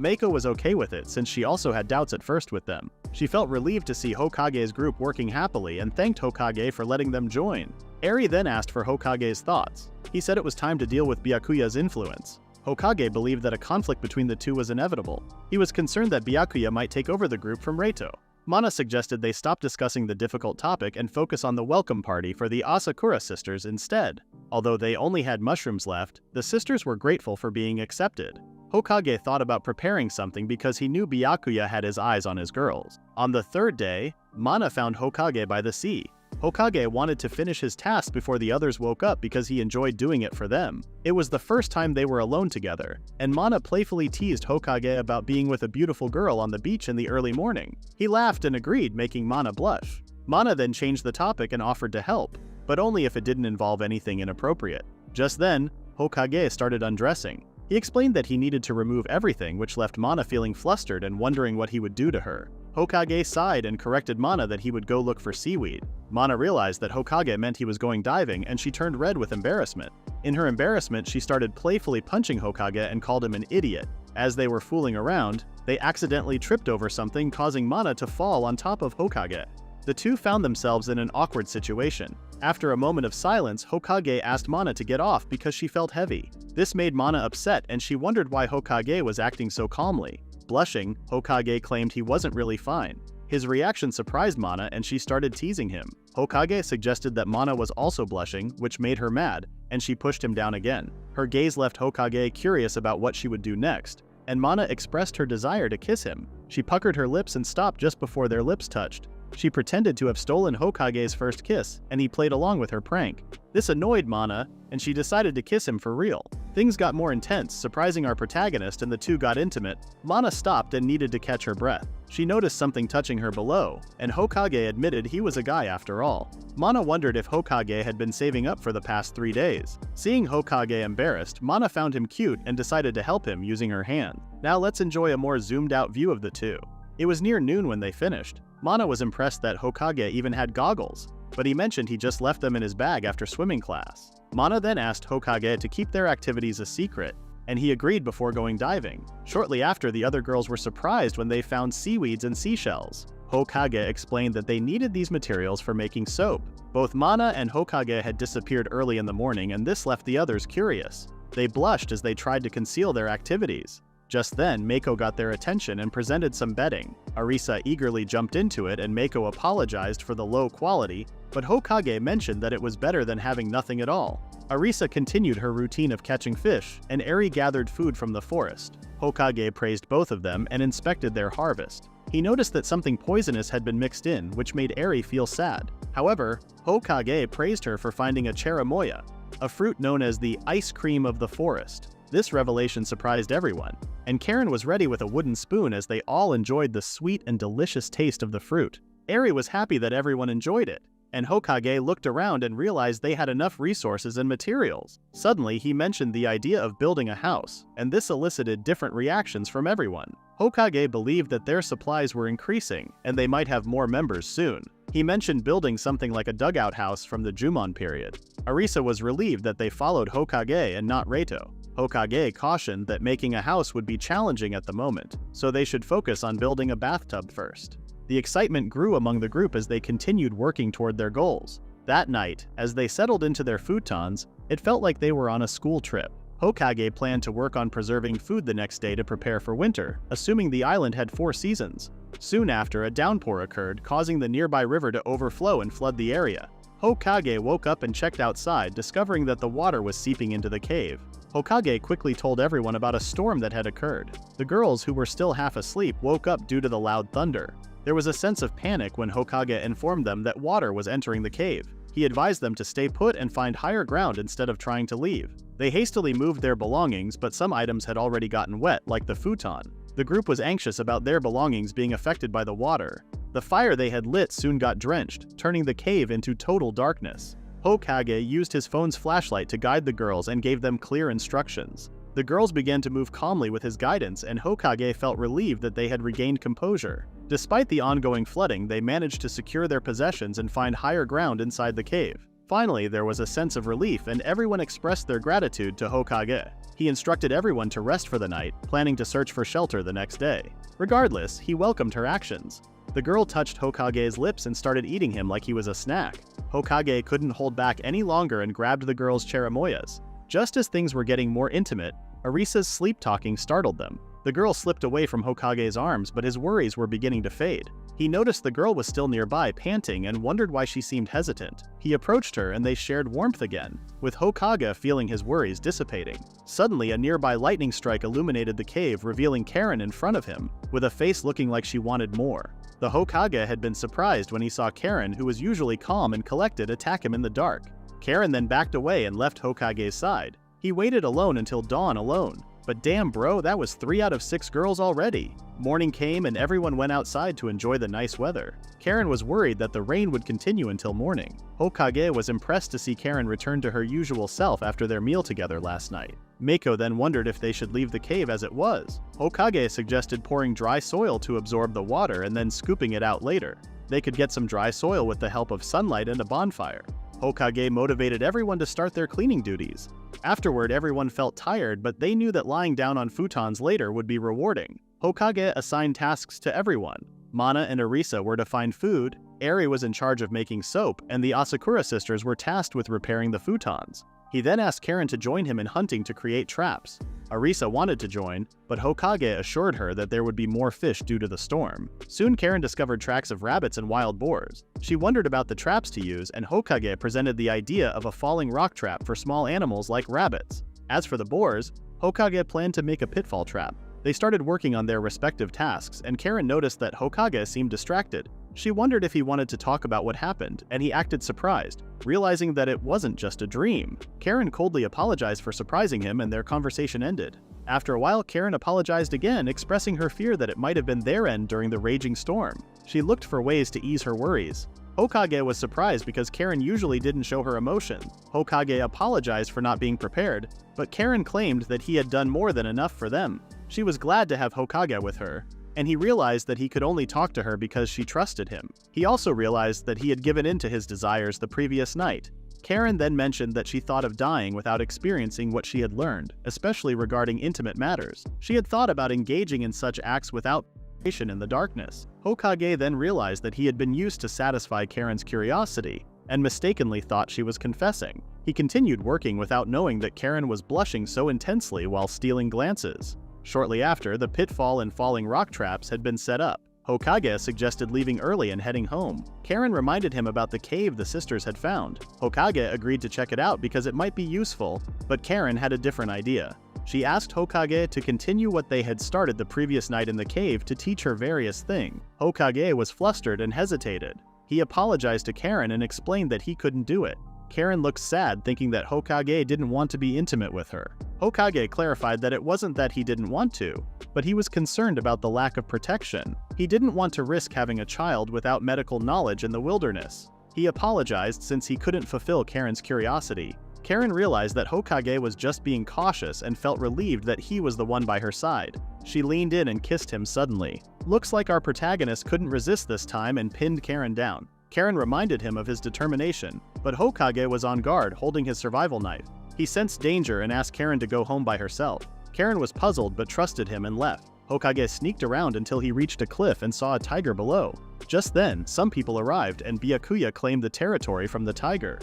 Meiko was okay with it since she also had doubts at first with them. She felt relieved to see Hokage's group working happily and thanked Hokage for letting them join. Eri then asked for Hokage's thoughts. He said it was time to deal with Byakuya's influence. Hokage believed that a conflict between the two was inevitable. He was concerned that Byakuya might take over the group from Reito. Mana suggested they stop discussing the difficult topic and focus on the welcome party for the Asakura sisters instead. Although they only had mushrooms left, the sisters were grateful for being accepted. Hokage thought about preparing something because he knew Byakuya had his eyes on his girls. On the third day, Mana found Hokage by the sea. Hokage wanted to finish his task before the others woke up because he enjoyed doing it for them. It was the first time they were alone together, and Mana playfully teased Hokage about being with a beautiful girl on the beach in the early morning. He laughed and agreed, making Mana blush. Mana then changed the topic and offered to help, but only if it didn't involve anything inappropriate. Just then, Hokage started undressing. He explained that he needed to remove everything, which left Mana feeling flustered and wondering what he would do to her. Hokage sighed and corrected Mana that he would go look for seaweed. Mana realized that Hokage meant he was going diving, and she turned red with embarrassment. In her embarrassment, she started playfully punching Hokage and called him an idiot. As they were fooling around, they accidentally tripped over something, causing Mana to fall on top of Hokage. The two found themselves in an awkward situation. After a moment of silence, Hokage asked Mana to get off because she felt heavy. This made Mana upset, and she wondered why Hokage was acting so calmly. Blushing, Hokage claimed he wasn't really fine. His reaction surprised Mana and she started teasing him. Hokage suggested that Mana was also blushing, which made her mad, and she pushed him down again. Her gaze left Hokage curious about what she would do next, and Mana expressed her desire to kiss him. She puckered her lips and stopped just before their lips touched. She pretended to have stolen Hokage's first kiss, and he played along with her prank. This annoyed Mana, and she decided to kiss him for real. Things got more intense, surprising our protagonist, and the two got intimate. Mana stopped and needed to catch her breath. She noticed something touching her below, and Hokage admitted he was a guy after all. Mana wondered if Hokage had been saving up for the past 3 days. Seeing Hokage embarrassed, Mana found him cute and decided to help him using her hand. Now let's enjoy a more zoomed out view of the two. It was near noon when they finished. Mana was impressed that Hokage even had goggles, but he mentioned he just left them in his bag after swimming class. Mana then asked Hokage to keep their activities a secret, and he agreed before going diving. Shortly after, the other girls were surprised when they found seaweeds and seashells. Hokage explained that they needed these materials for making soap. Both Mana and Hokage had disappeared early in the morning, and this left the others curious. They blushed as they tried to conceal their activities. Just then, Meiko got their attention and presented some bedding. Arisa eagerly jumped into it, and Meiko apologized for the low quality, but Hokage mentioned that it was better than having nothing at all. Arisa continued her routine of catching fish, and Eri gathered food from the forest. Hokage praised both of them and inspected their harvest. He noticed that something poisonous had been mixed in, which made Eri feel sad. However, Hokage praised her for finding a cherimoya, a fruit known as the ice cream of the forest. This revelation surprised everyone, and Karen was ready with a wooden spoon as they all enjoyed the sweet and delicious taste of the fruit. Eri was happy that everyone enjoyed it, and Hokage looked around and realized they had enough resources and materials. Suddenly, he mentioned the idea of building a house, and this elicited different reactions from everyone. Hokage believed that their supplies were increasing, and they might have more members soon. He mentioned building something like a dugout house from the Jumon period. Arisa was relieved that they followed Hokage and not Reito. Hokage cautioned that making a house would be challenging at the moment, so they should focus on building a bathtub first. The excitement grew among the group as they continued working toward their goals. That night, as they settled into their futons, it felt like they were on a school trip. Hokage planned to work on preserving food the next day to prepare for winter, assuming the island had 4 seasons. Soon after, a downpour occurred, causing the nearby river to overflow and flood the area. Hokage woke up and checked outside, discovering that the water was seeping into the cave. Hokage quickly told everyone about a storm that had occurred. The girls, who were still half asleep, woke up due to the loud thunder. There was a sense of panic when Hokage informed them that water was entering the cave. He advised them to stay put and find higher ground instead of trying to leave. They hastily moved their belongings, but some items had already gotten wet, like the futon. The group was anxious about their belongings being affected by the water. The fire they had lit soon got drenched, turning the cave into total darkness. Hokage used his phone's flashlight to guide the girls and gave them clear instructions. The girls began to move calmly with his guidance, and Hokage felt relieved that they had regained composure. Despite the ongoing flooding, they managed to secure their possessions and find higher ground inside the cave. Finally, there was a sense of relief, and everyone expressed their gratitude to Hokage. He instructed everyone to rest for the night, planning to search for shelter the next day. Regardless, he welcomed her actions. The girl touched Hokage's lips and started eating him like he was a snack. Hokage couldn't hold back any longer and grabbed the girl's cherimoyas. Just as things were getting more intimate, Arisa's sleep-talking startled them. The girl slipped away from Hokage's arms, but his worries were beginning to fade. He noticed the girl was still nearby, panting, and wondered why she seemed hesitant. He approached her and they shared warmth again, with Hokage feeling his worries dissipating. Suddenly, a nearby lightning strike illuminated the cave, revealing Karen in front of him, with a face looking like she wanted more. The Hokage had been surprised when he saw Karen, who was usually calm and collected, attack him in the dark. Karen then backed away and left Hokage's side. He waited alone until dawn alone. But damn bro, that was 3 out of 6 girls already. Morning came and everyone went outside to enjoy the nice weather. Karen was worried that the rain would continue until morning. Hokage was impressed to see Karen return to her usual self after their meal together last night. Mako then wondered if they should leave the cave as it was. Hokage suggested pouring dry soil to absorb the water and then scooping it out later. They could get some dry soil with the help of sunlight and a bonfire. Hokage motivated everyone to start their cleaning duties. Afterward, everyone felt tired, but they knew that lying down on futons later would be rewarding. Hokage assigned tasks to everyone. Mana and Arisa were to find food, Eri was in charge of making soap, and the Asakura sisters were tasked with repairing the futons. He then asked Karen to join him in hunting to create traps. Arisa wanted to join, but Hokage assured her that there would be more fish due to the storm. Soon Karen discovered tracks of rabbits and wild boars. She wondered about the traps to use, and Hokage presented the idea of a falling rock trap for small animals like rabbits. As for the boars, Hokage planned to make a pitfall trap. They started working on their respective tasks, and Karen noticed that Hokage seemed distracted. She wondered if he wanted to talk about what happened, and he acted surprised, realizing that it wasn't just a dream. Karen coldly apologized for surprising him, and their conversation ended. After a while, Karen apologized again, expressing her fear that it might have been their end during the raging storm. She looked for ways to ease her worries. Hokage was surprised because Karen usually didn't show her emotion. Hokage apologized for not being prepared, but Karen claimed that he had done more than enough for them. She was glad to have Hokage with her, and he realized that he could only talk to her because she trusted him. He also realized that he had given in to his desires the previous night. Karen then mentioned that she thought of dying without experiencing what she had learned, especially regarding intimate matters. She had thought about engaging in such acts without in the darkness. Hokage then realized that he had been used to satisfy Karen's curiosity, and mistakenly thought she was confessing. He continued working without knowing that Karen was blushing so intensely while stealing glances. Shortly after, the pitfall and falling rock traps had been set up. Hokage suggested leaving early and heading home. Karen reminded him about the cave the sisters had found. Hokage agreed to check it out because it might be useful, but Karen had a different idea. She asked Hokage to continue what they had started the previous night in the cave to teach her various things. Hokage was flustered and hesitated. He apologized to Karen and explained that he couldn't do it. Karen looked sad, thinking that Hokage didn't want to be intimate with her. Hokage clarified that it wasn't that he didn't want to, but he was concerned about the lack of protection. He didn't want to risk having a child without medical knowledge in the wilderness. He apologized since he couldn't fulfill Karen's curiosity. Karen realized that Hokage was just being cautious and felt relieved that he was the one by her side. She leaned in and kissed him suddenly. Looks like our protagonist couldn't resist this time and pinned Karen down. Karen reminded him of his determination, but Hokage was on guard, holding his survival knife. He sensed danger and asked Karen to go home by herself. Karen was puzzled but trusted him and left. Hokage sneaked around until he reached a cliff and saw a tiger below. Just then, some people arrived and Byakuya claimed the territory from the tiger.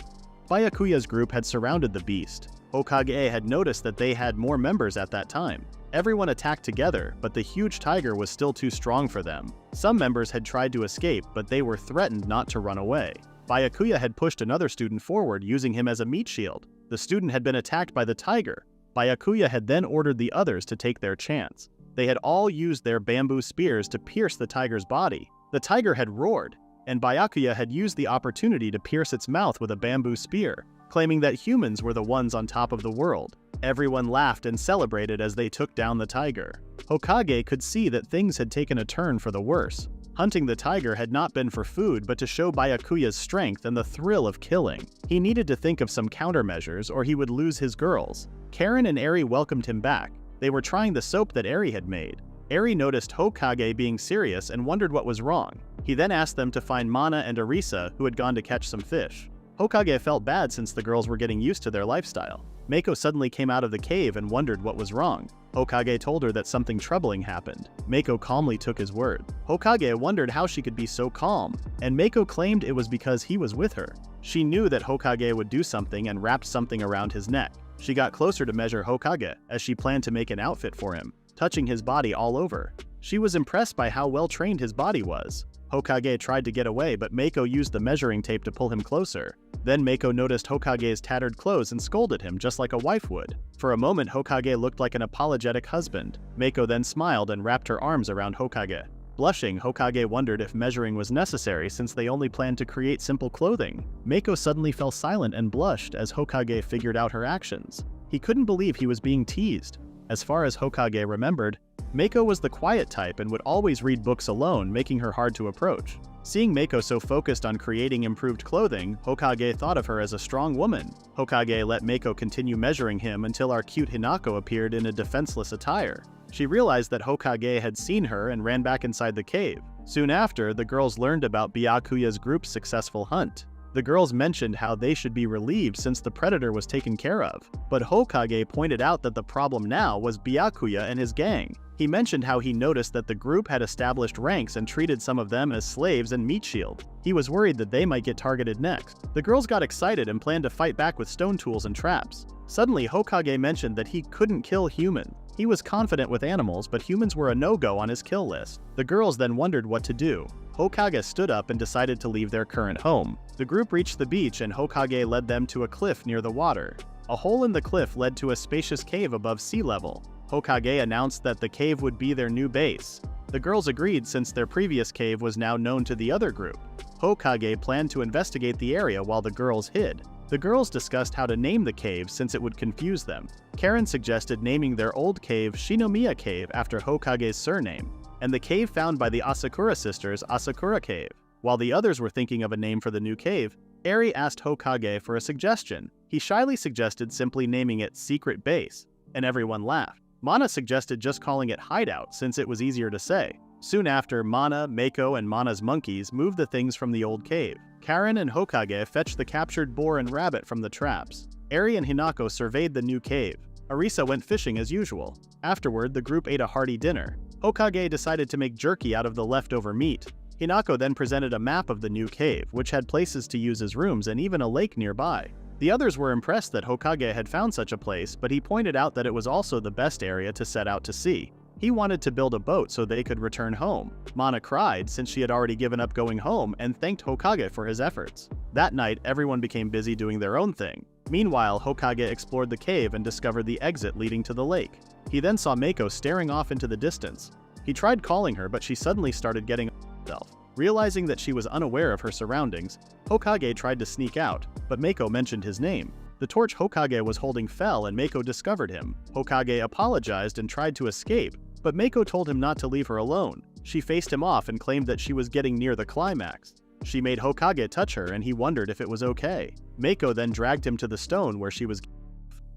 Byakuya's group had surrounded the beast. Hokage had noticed that they had more members at that time. Everyone attacked together, but the huge tiger was still too strong for them. Some members had tried to escape, but they were threatened not to run away. Byakuya had pushed another student forward, using him as a meat shield. The student had been attacked by the tiger. Byakuya had then ordered the others to take their chance. They had all used their bamboo spears to pierce the tiger's body. The tiger had roared, and Byakuya had used the opportunity to pierce its mouth with a bamboo spear, claiming that humans were the ones on top of the world. Everyone laughed and celebrated as they took down the tiger. Hokage could see that things had taken a turn for the worse. Hunting the tiger had not been for food but to show Byakuya's strength and the thrill of killing. He needed to think of some countermeasures or he would lose his girls. Karen and Eri welcomed him back. They were trying the soap that Eri had made. Eri noticed Hokage being serious and wondered what was wrong. He then asked them to find Mana and Arisa, who had gone to catch some fish. Hokage felt bad since the girls were getting used to their lifestyle. Mako suddenly came out of the cave and wondered what was wrong. Hokage told her that something troubling happened. Mako calmly took his word. Hokage wondered how she could be so calm, and Mako claimed it was because he was with her. She knew that Hokage would do something and wrapped something around his neck. She got closer to measure Hokage, as she planned to make an outfit for him, touching his body all over. She was impressed by how well trained his body was. Hokage tried to get away, but Mako used the measuring tape to pull him closer. Then Mako noticed Hokage's tattered clothes and scolded him just like a wife would. For a moment, Hokage looked like an apologetic husband. Mako then smiled and wrapped her arms around Hokage. Blushing, Hokage wondered if measuring was necessary since they only planned to create simple clothing. Mako suddenly fell silent and blushed as Hokage figured out her actions. He couldn't believe he was being teased. As far as Hokage remembered, Mako was the quiet type and would always read books alone, making her hard to approach. Seeing Mako so focused on creating improved clothing, Hokage thought of her as a strong woman. Hokage let Mako continue measuring him until our cute Hinako appeared in a defenseless attire. She realized that Hokage had seen her and ran back inside the cave. Soon after, the girls learned about Byakuya's group's successful hunt. The girls mentioned how they should be relieved since the predator was taken care of, but Hokage pointed out that the problem now was Byakuya and his gang. He mentioned how he noticed that the group had established ranks and treated some of them as slaves and meat shield. He was worried that they might get targeted next. The girls got excited and planned to fight back with stone tools and traps. Suddenly, Hokage mentioned that he couldn't kill humans. He was confident with animals, but humans were a no-go on his kill list. The girls then wondered what to do. Hokage stood up and decided to leave their current home. The group reached the beach and Hokage led them to a cliff near the water. A hole in the cliff led to a spacious cave above sea level. Hokage announced that the cave would be their new base. The girls agreed since their previous cave was now known to the other group. Hokage planned to investigate the area while the girls hid. The girls discussed how to name the cave since it would confuse them. Karen suggested naming their old cave Shinomiya Cave after Hokage's surname, and the cave found by the Asakura sisters Asakura Cave. While the others were thinking of a name for the new cave, Eri asked Hokage for a suggestion. He shyly suggested simply naming it Secret Base, and everyone laughed. Mana suggested just calling it Hideout since it was easier to say. Soon after, Mana, Mako, and Mana's monkeys moved the things from the old cave. Karen and Hokage fetched the captured boar and rabbit from the traps. Eri and Hinako surveyed the new cave. Arisa went fishing as usual. Afterward, the group ate a hearty dinner. Hokage decided to make jerky out of the leftover meat. Hinako then presented a map of the new cave, which had places to use as rooms and even a lake nearby. The others were impressed that Hokage had found such a place, but he pointed out that it was also the best area to set out to sea. He wanted to build a boat so they could return home. Mana cried since she had already given up going home and thanked Hokage for his efforts. That night, everyone became busy doing their own thing. Meanwhile, Hokage explored the cave and discovered the exit leading to the lake. He then saw Mako staring off into the distance. He tried calling her, but she suddenly started getting herself. Realizing that she was unaware of her surroundings, Hokage tried to sneak out, but Mako mentioned his name. The torch Hokage was holding fell and Mako discovered him. Hokage apologized and tried to escape, but Mako told him not to leave her alone. She faced him off and claimed that she was getting near the climax. She made Hokage touch her and he wondered if it was okay. Mako then dragged him to the stone where she was.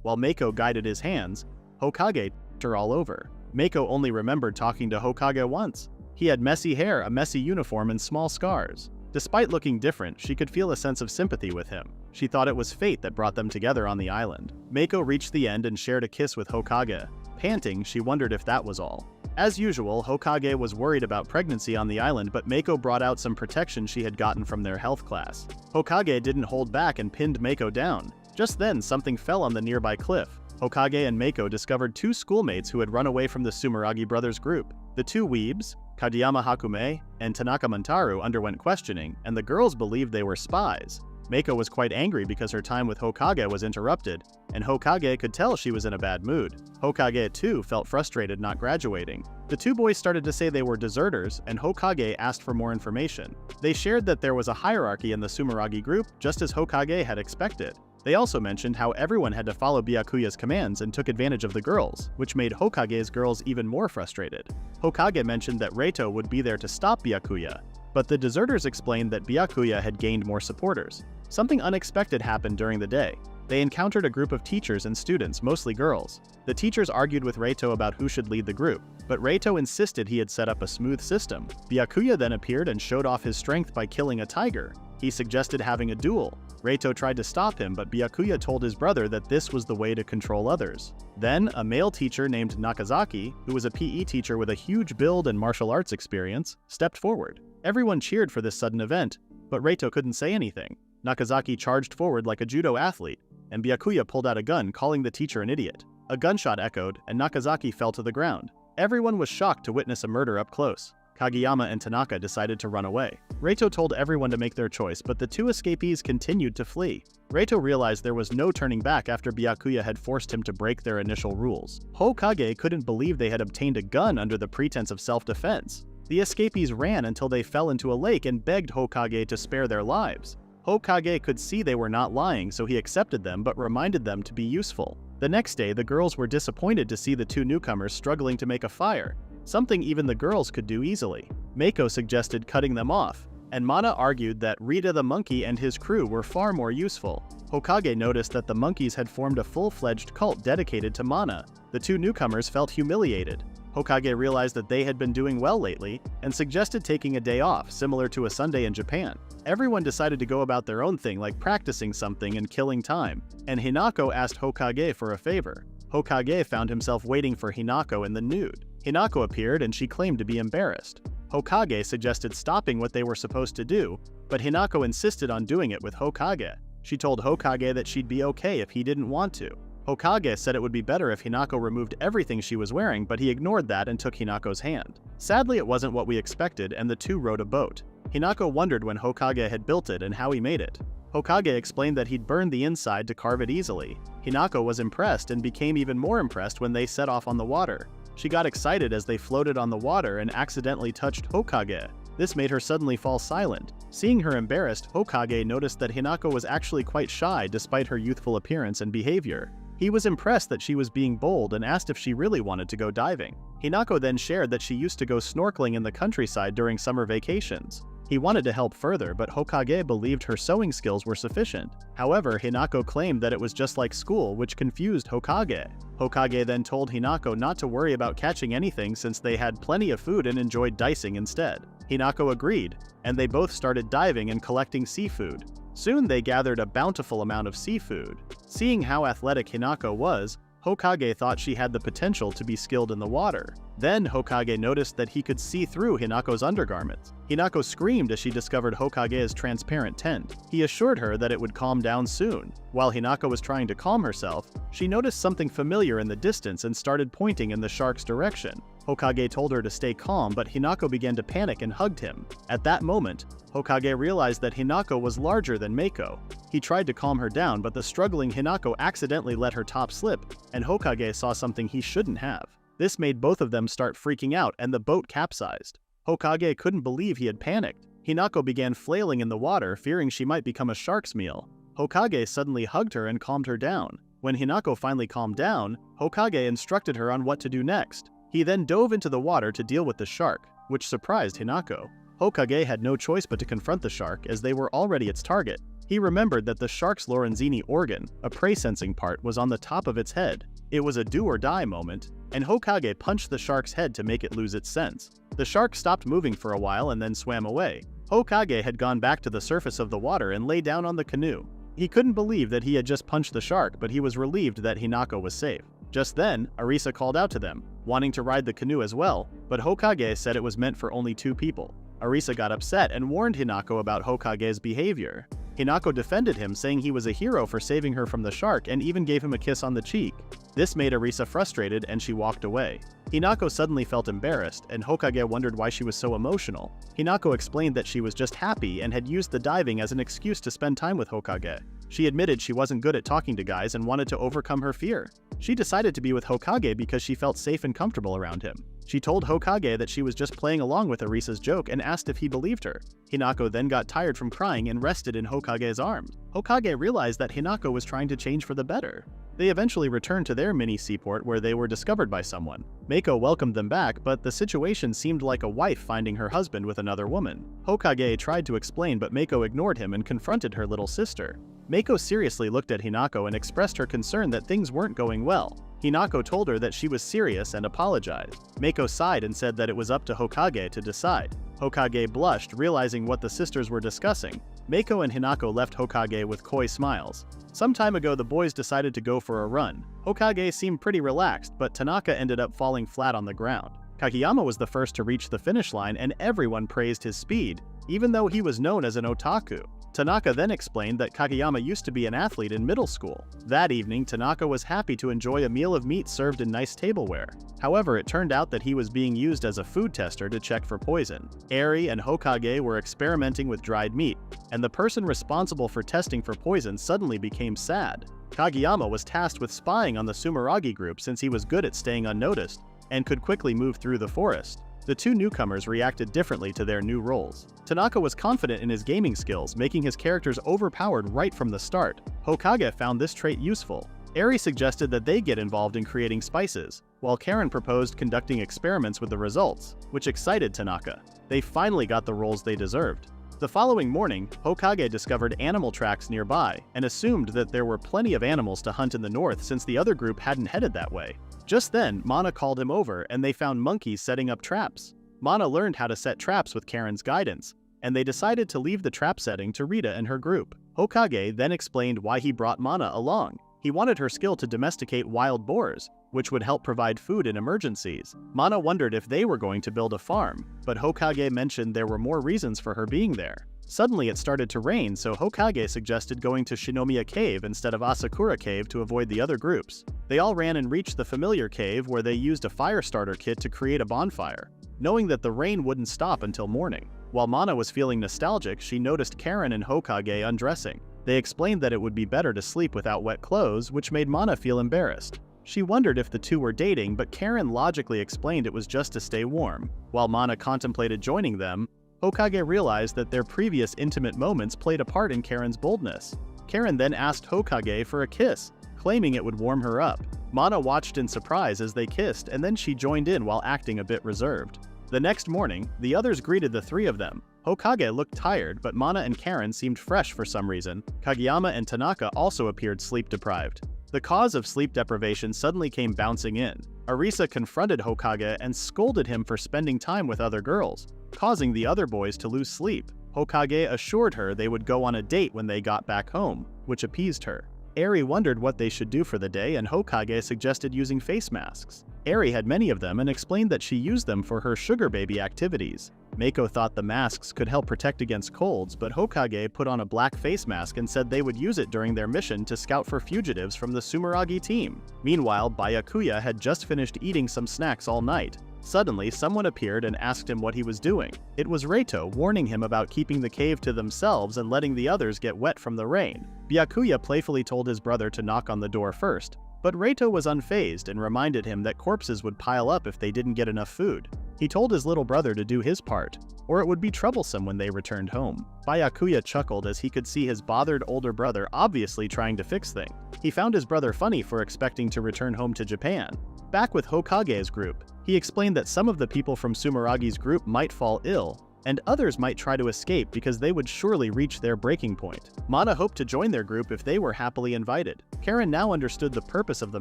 While Mako guided his hands, Hokage touched her all over. Mako only remembered talking to Hokage once. He had messy hair, a messy uniform, and small scars. Despite looking different, she could feel a sense of sympathy with him. She thought it was fate that brought them together on the island. Mako reached the end and shared a kiss with Hokage. Panting, she wondered if that was all. As usual, Hokage was worried about pregnancy on the island, but Mako brought out some protection she had gotten from their health class. Hokage didn't hold back and pinned Mako down. Just then, something fell on the nearby cliff. Hokage and Mako discovered two schoolmates who had run away from the Sumeragi brothers group. The two weebs, Kageyama Hakume and Tanaka Montaru, underwent questioning, and the girls believed they were spies. Mako was quite angry because her time with Hokage was interrupted, and Hokage could tell she was in a bad mood. Hokage, too, felt frustrated not graduating. The two boys started to say they were deserters, and Hokage asked for more information. They shared that there was a hierarchy in the Sumeragi group, just as Hokage had expected. They also mentioned how everyone had to follow Byakuya's commands and took advantage of the girls, which made Hokage's girls even more frustrated. Hokage mentioned that Reito would be there to stop Byakuya, but the deserters explained that Byakuya had gained more supporters. Something unexpected happened during the day. They encountered a group of teachers and students, mostly girls. The teachers argued with Reito about who should lead the group, but Reito insisted he had set up a smooth system. Byakuya then appeared and showed off his strength by killing a tiger. He suggested having a duel. Reito tried to stop him, but Byakuya told his brother that this was the way to control others. Then, a male teacher named Nakazaki, who was a PE teacher with a huge build and martial arts experience, stepped forward. Everyone cheered for this sudden event, but Reito couldn't say anything. Nakazaki charged forward like a judo athlete, and Byakuya pulled out a gun, calling the teacher an idiot. A gunshot echoed, and Nakazaki fell to the ground. Everyone was shocked to witness a murder up close. Kageyama and Tanaka decided to run away. Reito told everyone to make their choice, but the two escapees continued to flee. Reito realized there was no turning back after Byakuya had forced him to break their initial rules. Hokage couldn't believe they had obtained a gun under the pretense of self-defense. The escapees ran until they fell into a lake and begged Hokage to spare their lives. Hokage could see they were not lying, so he accepted them but reminded them to be useful. The next day, the girls were disappointed to see the two newcomers struggling to make a fire, something even the girls could do easily. Mako suggested cutting them off, and Mana argued that Rita the monkey and his crew were far more useful. Hokage noticed that the monkeys had formed a full-fledged cult dedicated to Mana. The two newcomers felt humiliated. Hokage realized that they had been doing well lately and suggested taking a day off, similar to a Sunday in Japan. Everyone decided to go about their own thing, like practicing something and killing time, and Hinako asked Hokage for a favor. Hokage found himself waiting for Hinako in the nude. Hinako appeared and she claimed to be embarrassed. Hokage suggested stopping what they were supposed to do, but Hinako insisted on doing it with Hokage. She told Hokage that she'd be okay if he didn't want to. Hokage said it would be better if Hinako removed everything she was wearing, but he ignored that and took Hinako's hand. Sadly, it wasn't what we expected, and the two rowed a boat. Hinako wondered when Hokage had built it and how he made it. Hokage explained that he'd burned the inside to carve it easily. Hinako was impressed and became even more impressed when they set off on the water. She got excited as they floated on the water and accidentally touched Hokage. This made her suddenly fall silent. Seeing her embarrassed, Hokage noticed that Hinako was actually quite shy despite her youthful appearance and behavior. He was impressed that she was being bold and asked if she really wanted to go diving. Hinako then shared that she used to go snorkeling in the countryside during summer vacations. He wanted to help further, but Hokage believed her sewing skills were sufficient. However, Hinako claimed that it was just like school, which confused Hokage. Hokage then told Hinako not to worry about catching anything since they had plenty of food and enjoyed dicing instead. Hinako agreed, and they both started diving and collecting seafood. Soon they gathered a bountiful amount of seafood. Seeing how athletic Hinako was, Hokage thought she had the potential to be skilled in the water. Then Hokage noticed that he could see through Hinako's undergarments. Hinako screamed as she discovered Hokage's transparent tent. He assured her that it would calm down soon. While Hinako was trying to calm herself, she noticed something familiar in the distance and started pointing in the shark's direction. Hokage told her to stay calm, but Hinako began to panic and hugged him. At that moment, Hokage realized that Hinako was larger than Mako. He tried to calm her down, but the struggling Hinako accidentally let her top slip, and Hokage saw something he shouldn't have. This made both of them start freaking out, and the boat capsized. Hokage couldn't believe he had panicked. Hinako began flailing in the water, fearing she might become a shark's meal. Hokage suddenly hugged her and calmed her down. When Hinako finally calmed down, Hokage instructed her on what to do next. He then dove into the water to deal with the shark, which surprised Hinako. Hokage had no choice but to confront the shark as they were already its target. He remembered that the shark's Lorenzini organ, a prey-sensing part, was on the top of its head. It was a do-or-die moment, and Hokage punched the shark's head to make it lose its sense. The shark stopped moving for a while and then swam away. Hokage had gone back to the surface of the water and lay down on the canoe. He couldn't believe that he had just punched the shark, but he was relieved that Hinako was safe. Just then, Arisa called out to them, wanting to ride the canoe as well, but Hokage said it was meant for only 2 people. Arisa got upset and warned Hinako about Hokage's behavior. Hinako defended him, saying he was a hero for saving her from the shark and even gave him a kiss on the cheek. This made Arisa frustrated and she walked away. Hinako suddenly felt embarrassed, and Hokage wondered why she was so emotional. Hinako explained that she was just happy and had used the diving as an excuse to spend time with Hokage. She admitted she wasn't good at talking to guys and wanted to overcome her fear. She decided to be with Hokage because she felt safe and comfortable around him. She told Hokage that she was just playing along with Arisa's joke and asked if he believed her. Hinako then got tired from crying and rested in Hokage's arms. Hokage realized that Hinako was trying to change for the better. They eventually returned to their mini seaport where they were discovered by someone. Mako welcomed them back, but the situation seemed like a wife finding her husband with another woman. Hokage tried to explain, but Mako ignored him and confronted her little sister. Mako seriously looked at Hinako and expressed her concern that things weren't going well. Hinako told her that she was serious and apologized. Mako sighed and said that it was up to Hokage to decide. Hokage blushed, realizing what the sisters were discussing. Mako and Hinako left Hokage with coy smiles. Some time ago, the boys decided to go for a run. Hokage seemed pretty relaxed, but Tanaka ended up falling flat on the ground. Kageyama was the first to reach the finish line, and everyone praised his speed, even though he was known as an otaku. Tanaka then explained that Kageyama used to be an athlete in middle school. That evening, Tanaka was happy to enjoy a meal of meat served in nice tableware. However, it turned out that he was being used as a food tester to check for poison. Eri and Hokage were experimenting with dried meat, and the person responsible for testing for poison suddenly became sad. Kageyama was tasked with spying on the Sumeragi group since he was good at staying unnoticed and could quickly move through the forest. The two newcomers reacted differently to their new roles. Tanaka was confident in his gaming skills, making his characters overpowered right from the start. Hokage found this trait useful. Eri suggested that they get involved in creating spices, while Karen proposed conducting experiments with the results, which excited Tanaka. They finally got the roles they deserved. The following morning, Hokage discovered animal tracks nearby and assumed that there were plenty of animals to hunt in the north since the other group hadn't headed that way. Just then, Mana called him over and they found monkeys setting up traps. Mana learned how to set traps with Karen's guidance, and they decided to leave the trap setting to Rita and her group. Hokage then explained why he brought Mana along. He wanted her skill to domesticate wild boars, which would help provide food in emergencies. Mana wondered if they were going to build a farm, but Hokage mentioned there were more reasons for her being there. Suddenly it started to rain, so Hokage suggested going to Shinomiya Cave instead of Asakura Cave to avoid the other groups. They all ran and reached the familiar cave where they used a fire starter kit to create a bonfire, knowing that the rain wouldn't stop until morning. While Mana was feeling nostalgic, she noticed Karen and Hokage undressing. They explained that it would be better to sleep without wet clothes, which made Mana feel embarrassed. She wondered if the two were dating, but Karen logically explained it was just to stay warm. While Mana contemplated joining them, Hokage realized that their previous intimate moments played a part in Karen's boldness. Karen then asked Hokage for a kiss, claiming it would warm her up. Mana watched in surprise as they kissed, and then she joined in while acting a bit reserved. The next morning, the others greeted the three of them. Hokage looked tired, but Mana and Karen seemed fresh for some reason. Kageyama and Tanaka also appeared sleep-deprived. The cause of sleep deprivation suddenly came bouncing in. Arisa confronted Hokage and scolded him for spending time with other girls, causing the other boys to lose sleep. Hokage assured her they would go on a date when they got back home, which appeased her. Eri wondered what they should do for the day, and Hokage suggested using face masks. Eri had many of them and explained that she used them for her sugar baby activities. Mako thought the masks could help protect against colds, but Hokage put on a black face mask and said they would use it during their mission to scout for fugitives from the Sumeragi team. Meanwhile, Byakuya had just finished eating some snacks all night. Suddenly, someone appeared and asked him what he was doing. It was Reito, warning him about keeping the cave to themselves and letting the others get wet from the rain. Byakuya playfully told his brother to knock on the door first, but Reito was unfazed and reminded him that corpses would pile up if they didn't get enough food. He told his little brother to do his part, or it would be troublesome when they returned home. Byakuya chuckled as he could see his bothered older brother obviously trying to fix things. He found his brother funny for expecting to return home to Japan. Back with Hokage's group, he explained that some of the people from Sumeragi's group might fall ill, and others might try to escape because they would surely reach their breaking point. Mana hoped to join their group if they were happily invited. Karen now understood the purpose of the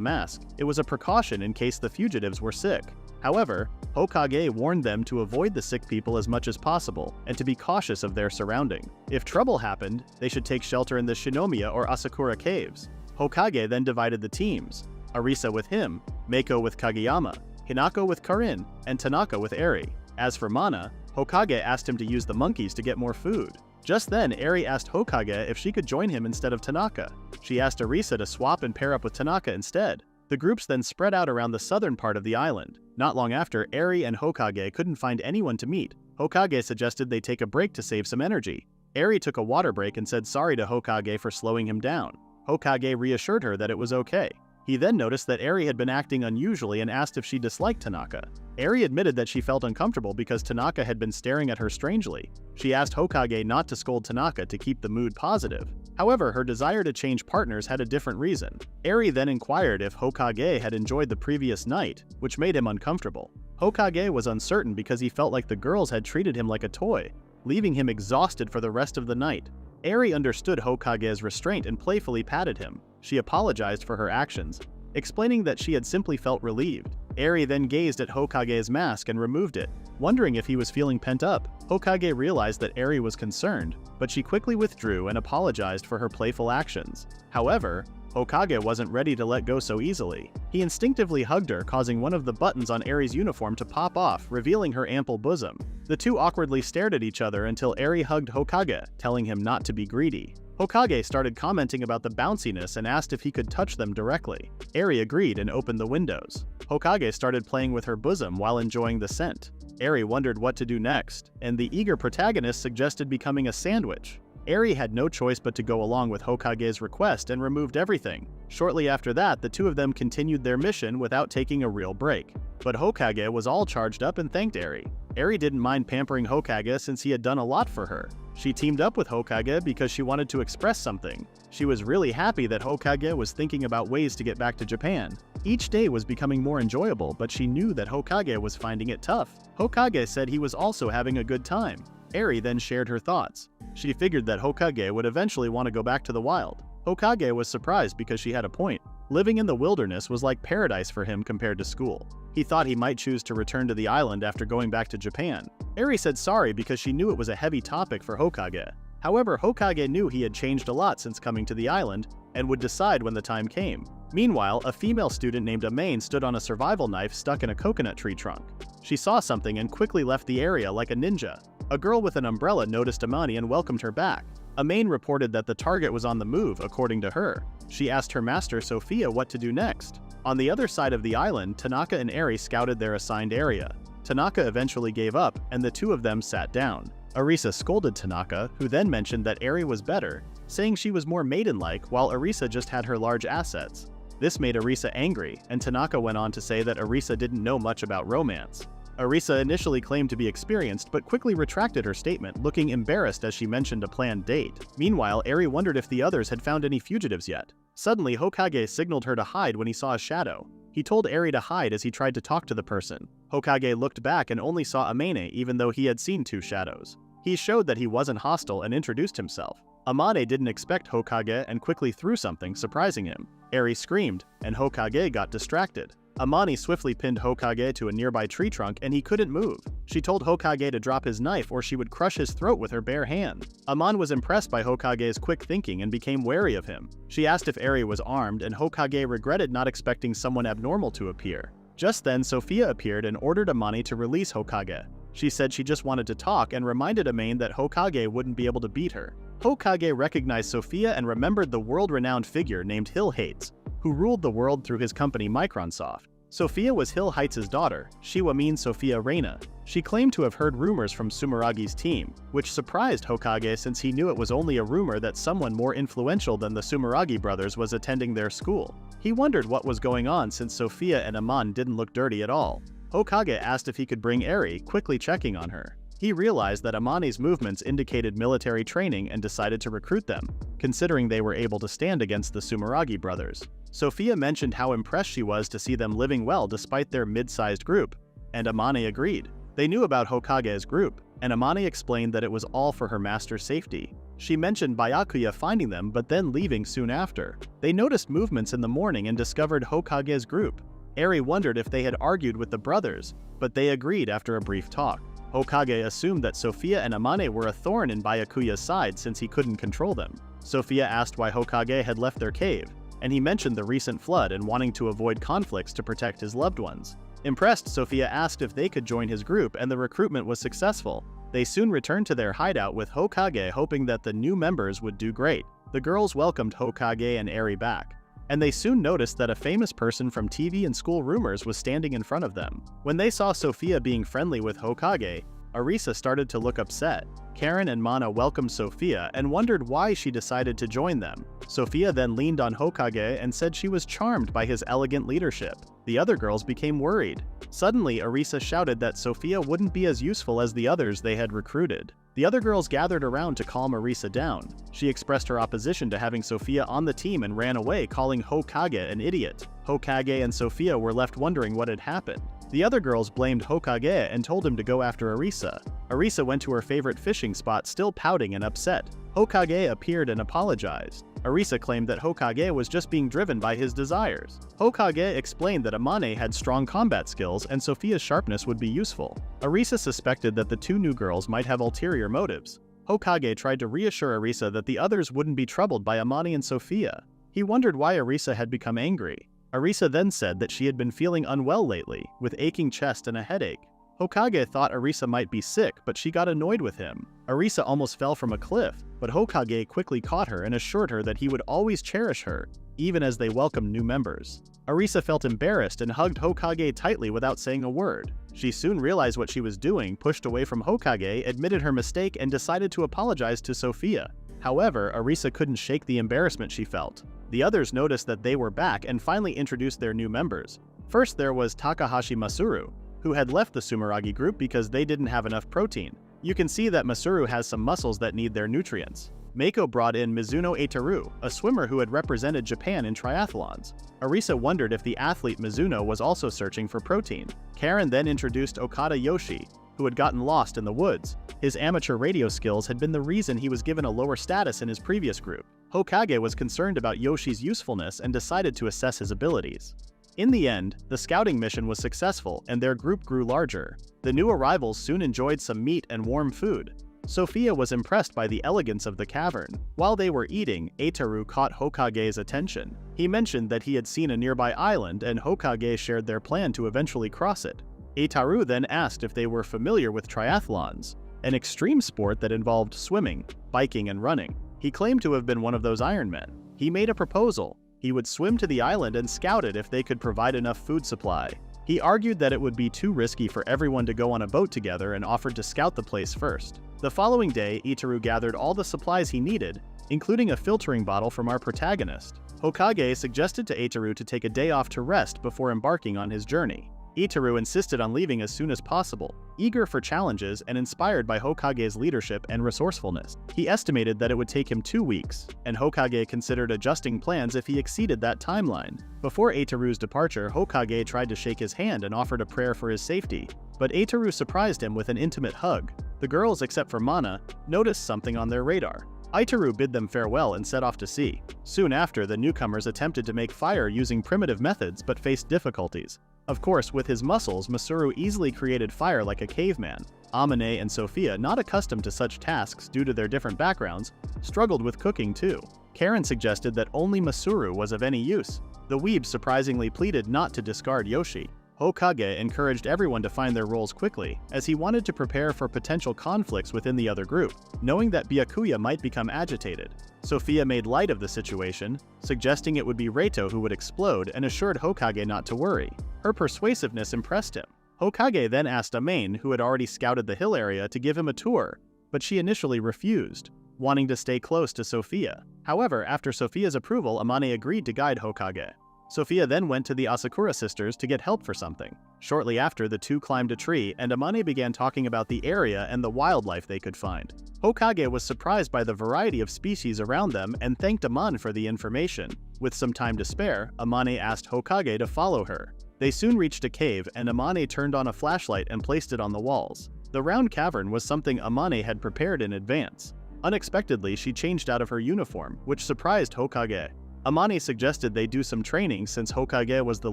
mask. It was a precaution in case the fugitives were sick. However, Hokage warned them to avoid the sick people as much as possible, and to be cautious of their surrounding. If trouble happened, they should take shelter in the Shinomiya or Asakura caves. Hokage then divided the teams, Arisa with him, Mako with Kageyama, Hinako with Karin, and Tanaka with Eri. As for Mana, Hokage asked him to use the monkeys to get more food. Just then, Eri asked Hokage if she could join him instead of Tanaka. She asked Arisa to swap and pair up with Tanaka instead. The groups then spread out around the southern part of the island. Not long after, Eri and Hokage couldn't find anyone to meet. Hokage suggested they take a break to save some energy. Eri took a water break and said sorry to Hokage for slowing him down. Hokage reassured her that it was okay. He then noticed that Eri had been acting unusually and asked if she disliked Tanaka. Eri admitted that she felt uncomfortable because Tanaka had been staring at her strangely. She asked Hokage not to scold Tanaka to keep the mood positive. However, her desire to change partners had a different reason. Eri then inquired if Hokage had enjoyed the previous night, which made him uncomfortable. Hokage was uncertain because he felt like the girls had treated him like a toy, leaving him exhausted for the rest of the night. Eri understood Hokage's restraint and playfully patted him. She apologized for her actions, explaining that she had simply felt relieved. Eri then gazed at Hokage's mask and removed it, wondering if he was feeling pent up. Hokage realized that Eri was concerned, but she quickly withdrew and apologized for her playful actions. However, Hokage wasn't ready to let go so easily. He instinctively hugged her, causing one of the buttons on Eri's uniform to pop off, revealing her ample bosom. The two awkwardly stared at each other until Eri hugged Hokage, telling him not to be greedy. Hokage started commenting about the bounciness and asked if he could touch them directly. Eri agreed and opened the windows. Hokage started playing with her bosom while enjoying the scent. Eri wondered what to do next, and the eager protagonist suggested becoming a sandwich. Eri had no choice but to go along with Hokage's request and removed everything. Shortly after that, the two of them continued their mission without taking a real break. But Hokage was all charged up and thanked Eri. Eri didn't mind pampering Hokage since he had done a lot for her. She teamed up with Hokage because she wanted to express something. She was really happy that Hokage was thinking about ways to get back to Japan. Each day was becoming more enjoyable, but she knew that Hokage was finding it tough. Hokage said he was also having a good time. Eri then shared her thoughts. She figured that Hokage would eventually want to go back to the wild. Hokage was surprised because she had a point. Living in the wilderness was like paradise for him compared to school. He thought he might choose to return to the island after going back to Japan. Eri said sorry because she knew it was a heavy topic for Hokage. However, Hokage knew he had changed a lot since coming to the island and would decide when the time came. Meanwhile, a female student named Amane stood on a survival knife stuck in a coconut tree trunk. She saw something and quickly left the area like a ninja. A girl with an umbrella noticed Amane and welcomed her back. Amane reported that the target was on the move, according to her. She asked her master Sophia what to do next. On the other side of the island, Tanaka and Eri scouted their assigned area. Tanaka eventually gave up, and the two of them sat down. Arisa scolded Tanaka, who then mentioned that Eri was better, saying she was more maiden-like while Arisa just had her large assets. This made Arisa angry, and Tanaka went on to say that Arisa didn't know much about romance. Arisa initially claimed to be experienced but quickly retracted her statement, looking embarrassed as she mentioned a planned date. Meanwhile, Eri wondered if the others had found any fugitives yet. Suddenly, Hokage signaled her to hide when he saw a shadow. He told Eri to hide as he tried to talk to the person. Hokage looked back and only saw Amane even though he had seen two shadows. He showed that he wasn't hostile and introduced himself. Amane didn't expect Hokage and quickly threw something, surprising him. Eri screamed, and Hokage got distracted. Amane swiftly pinned Hokage to a nearby tree trunk and he couldn't move. She told Hokage to drop his knife or she would crush his throat with her bare hand. Amane was impressed by Hokage's quick thinking and became wary of him. She asked if Eri was armed and Hokage regretted not expecting someone abnormal to appear. Just then, Sophia appeared and ordered Amane to release Hokage. She said she just wanted to talk and reminded Amane that Hokage wouldn't be able to beat her. Hokage recognized Sophia and remembered the world-renowned figure named Hill Heights, who ruled the world through his company Micronsoft. Sophia was Hill Heights' daughter. Shiwa means Sophia Reina. She claimed to have heard rumors from Sumeragi's team, which surprised Hokage since he knew it was only a rumor that someone more influential than the Sumeragi brothers was attending their school. He wondered what was going on since Sophia and Amane didn't look dirty at all. Hokage asked if he could bring Eri, quickly checking on her. He realized that Amane's movements indicated military training and decided to recruit them, considering they were able to stand against the Sumeragi brothers. Sophia mentioned how impressed she was to see them living well despite their mid-sized group, and Amane agreed. They knew about Hokage's group, and Amane explained that it was all for her master's safety. She mentioned Byakuya finding them but then leaving soon after. They noticed movements in the morning and discovered Hokage's group. Eri wondered if they had argued with the brothers, but they agreed after a brief talk. Hokage assumed that Sophia and Amane were a thorn in Byakuya's side since he couldn't control them. Sophia asked why Hokage had left their cave, and he mentioned the recent flood and wanting to avoid conflicts to protect his loved ones. Impressed, Sophia asked if they could join his group and the recruitment was successful. They soon returned to their hideout with Hokage hoping that the new members would do great. The girls welcomed Hokage and Eri back, and they soon noticed that a famous person from TV and school rumors was standing in front of them. When they saw Sophia being friendly with Hokage, Arisa started to look upset. Karen and Mana welcomed Sophia and wondered why she decided to join them. Sophia then leaned on Hokage and said she was charmed by his elegant leadership. The other girls became worried. Suddenly, Arisa shouted that Sophia wouldn't be as useful as the others they had recruited. The other girls gathered around to calm Arisa down. She expressed her opposition to having Sophia on the team and ran away, calling Hokage an idiot. Hokage and Sophia were left wondering what had happened. The other girls blamed Hokage and told him to go after Arisa. Arisa went to her favorite fishing spot, still pouting and upset. Hokage appeared and apologized. Arisa claimed that Hokage was just being driven by his desires. Hokage explained that Amane had strong combat skills and Sophia's sharpness would be useful. Arisa suspected that the two new girls might have ulterior motives. Hokage tried to reassure Arisa that the others wouldn't be troubled by Amane and Sophia. He wondered why Arisa had become angry. Arisa then said that she had been feeling unwell lately, with aching chest and a headache. Hokage thought Arisa might be sick, but she got annoyed with him. Arisa almost fell from a cliff, but Hokage quickly caught her and assured her that he would always cherish her, even as they welcomed new members. Arisa felt embarrassed and hugged Hokage tightly without saying a word. She soon realized what she was doing, pushed away from Hokage, admitted her mistake, and decided to apologize to Sophia. However, Arisa couldn't shake the embarrassment she felt. The others noticed that they were back and finally introduced their new members. First there was Takahashi Masuru, who had left the Sumeragi group because they didn't have enough protein. You can see that Masuru has some muscles that need their nutrients. Mako brought in Mizuno Eitaru, a swimmer who had represented Japan in triathlons. Arisa wondered if the athlete Mizuno was also searching for protein. Karen then introduced Okada Yoshi, who had gotten lost in the woods. His amateur radio skills had been the reason he was given a lower status in his previous group. Hokage was concerned about Yoshi's usefulness and decided to assess his abilities. In the end, the scouting mission was successful and their group grew larger. The new arrivals soon enjoyed some meat and warm food. Sophia was impressed by the elegance of the cavern. While they were eating, Eitaru caught Hokage's attention. He mentioned that he had seen a nearby island and Hokage shared their plan to eventually cross it. Eitaru then asked if they were familiar with triathlons, an extreme sport that involved swimming, biking, and running. He claimed to have been one of those Ironmen. He made a proposal. He would swim to the island and scout it if they could provide enough food supply. He argued that it would be too risky for everyone to go on a boat together and offered to scout the place first. The following day, Eitaru gathered all the supplies he needed, including a filtering bottle from our protagonist. Hokage suggested to Eitaru to take a day off to rest before embarking on his journey. Eitaru insisted on leaving as soon as possible, eager for challenges and inspired by Hokage's leadership and resourcefulness. He estimated that it would take him 2 weeks, and Hokage considered adjusting plans if he exceeded that timeline. Before Eitaru's departure, Hokage tried to shake his hand and offered a prayer for his safety, but Eitaru surprised him with an intimate hug. The girls, except for Mana, noticed something on their radar. Eitaru bid them farewell and set off to sea. Soon after, the newcomers attempted to make fire using primitive methods but faced difficulties. Of course, with his muscles, Masuru easily created fire like a caveman. Amane and Sophia, not accustomed to such tasks due to their different backgrounds, struggled with cooking too. Karen suggested that only Masuru was of any use. The weeb surprisingly pleaded not to discard Yoshi. Hokage encouraged everyone to find their roles quickly, as he wanted to prepare for potential conflicts within the other group, knowing that Byakuya might become agitated. Sophia made light of the situation, suggesting it would be Reito who would explode and assured Hokage not to worry. Her persuasiveness impressed him. Hokage then asked Amane, who had already scouted the hill area, to give him a tour, but she initially refused, wanting to stay close to Sophia. However, after Sophia's approval, Amane agreed to guide Hokage. Sophia then went to the Asakura sisters to get help for something. Shortly after, the two climbed a tree, and Amane began talking about the area and the wildlife they could find. Hokage was surprised by the variety of species around them and thanked Amane for the information. With some time to spare, Amane asked Hokage to follow her. They soon reached a cave, and Amane turned on a flashlight and placed it on the walls. The round cavern was something Amane had prepared in advance. Unexpectedly, she changed out of her uniform, which surprised Hokage. Amane suggested they do some training since Hokage was the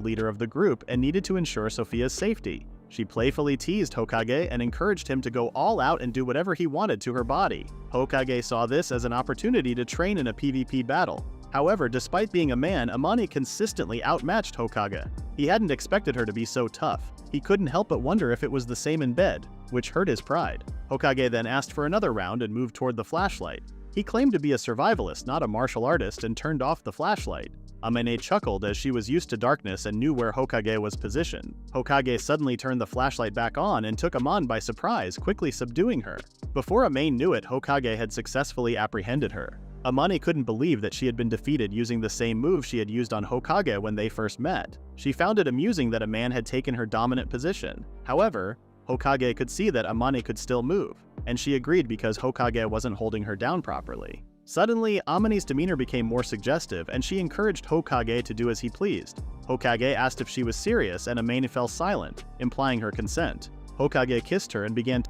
leader of the group and needed to ensure Sophia's safety. She playfully teased Hokage and encouraged him to go all out and do whatever he wanted to her body. Hokage saw this as an opportunity to train in a PvP battle. However, despite being a man, Amane consistently outmatched Hokage. He hadn't expected her to be so tough. He couldn't help but wonder if it was the same in bed, which hurt his pride. Hokage then asked for another round and moved toward the flashlight. He claimed to be a survivalist, not a martial artist, and turned off the flashlight. Amane chuckled as she was used to darkness and knew where Hokage was positioned. Hokage suddenly turned the flashlight back on and took Amane by surprise, quickly subduing her. Before Amane knew it, Hokage had successfully apprehended her. Amane couldn't believe that she had been defeated using the same move she had used on Hokage when they first met. She found it amusing that a man had taken her dominant position. However, Hokage could see that Amane could still move, and she agreed because Hokage wasn't holding her down properly. Suddenly, Amane's demeanor became more suggestive, and she encouraged Hokage to do as he pleased. Hokage asked if she was serious, and Amane fell silent, implying her consent. Hokage kissed her and began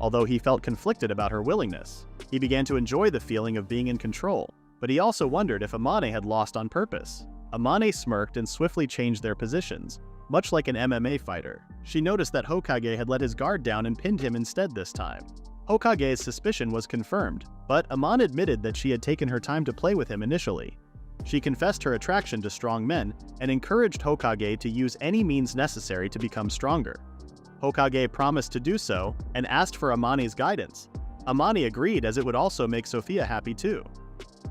although he felt conflicted about her willingness. He began to enjoy the feeling of being in control, but he also wondered if Amane had lost on purpose. Amane smirked and swiftly changed their positions, much like an MMA fighter. She noticed that Hokage had let his guard down and pinned him instead this time. Hokage's suspicion was confirmed, but Amane admitted that she had taken her time to play with him initially. She confessed her attraction to strong men and encouraged Hokage to use any means necessary to become stronger. Hokage promised to do so and asked for Amane's guidance. Amane agreed as it would also make Sophia happy too.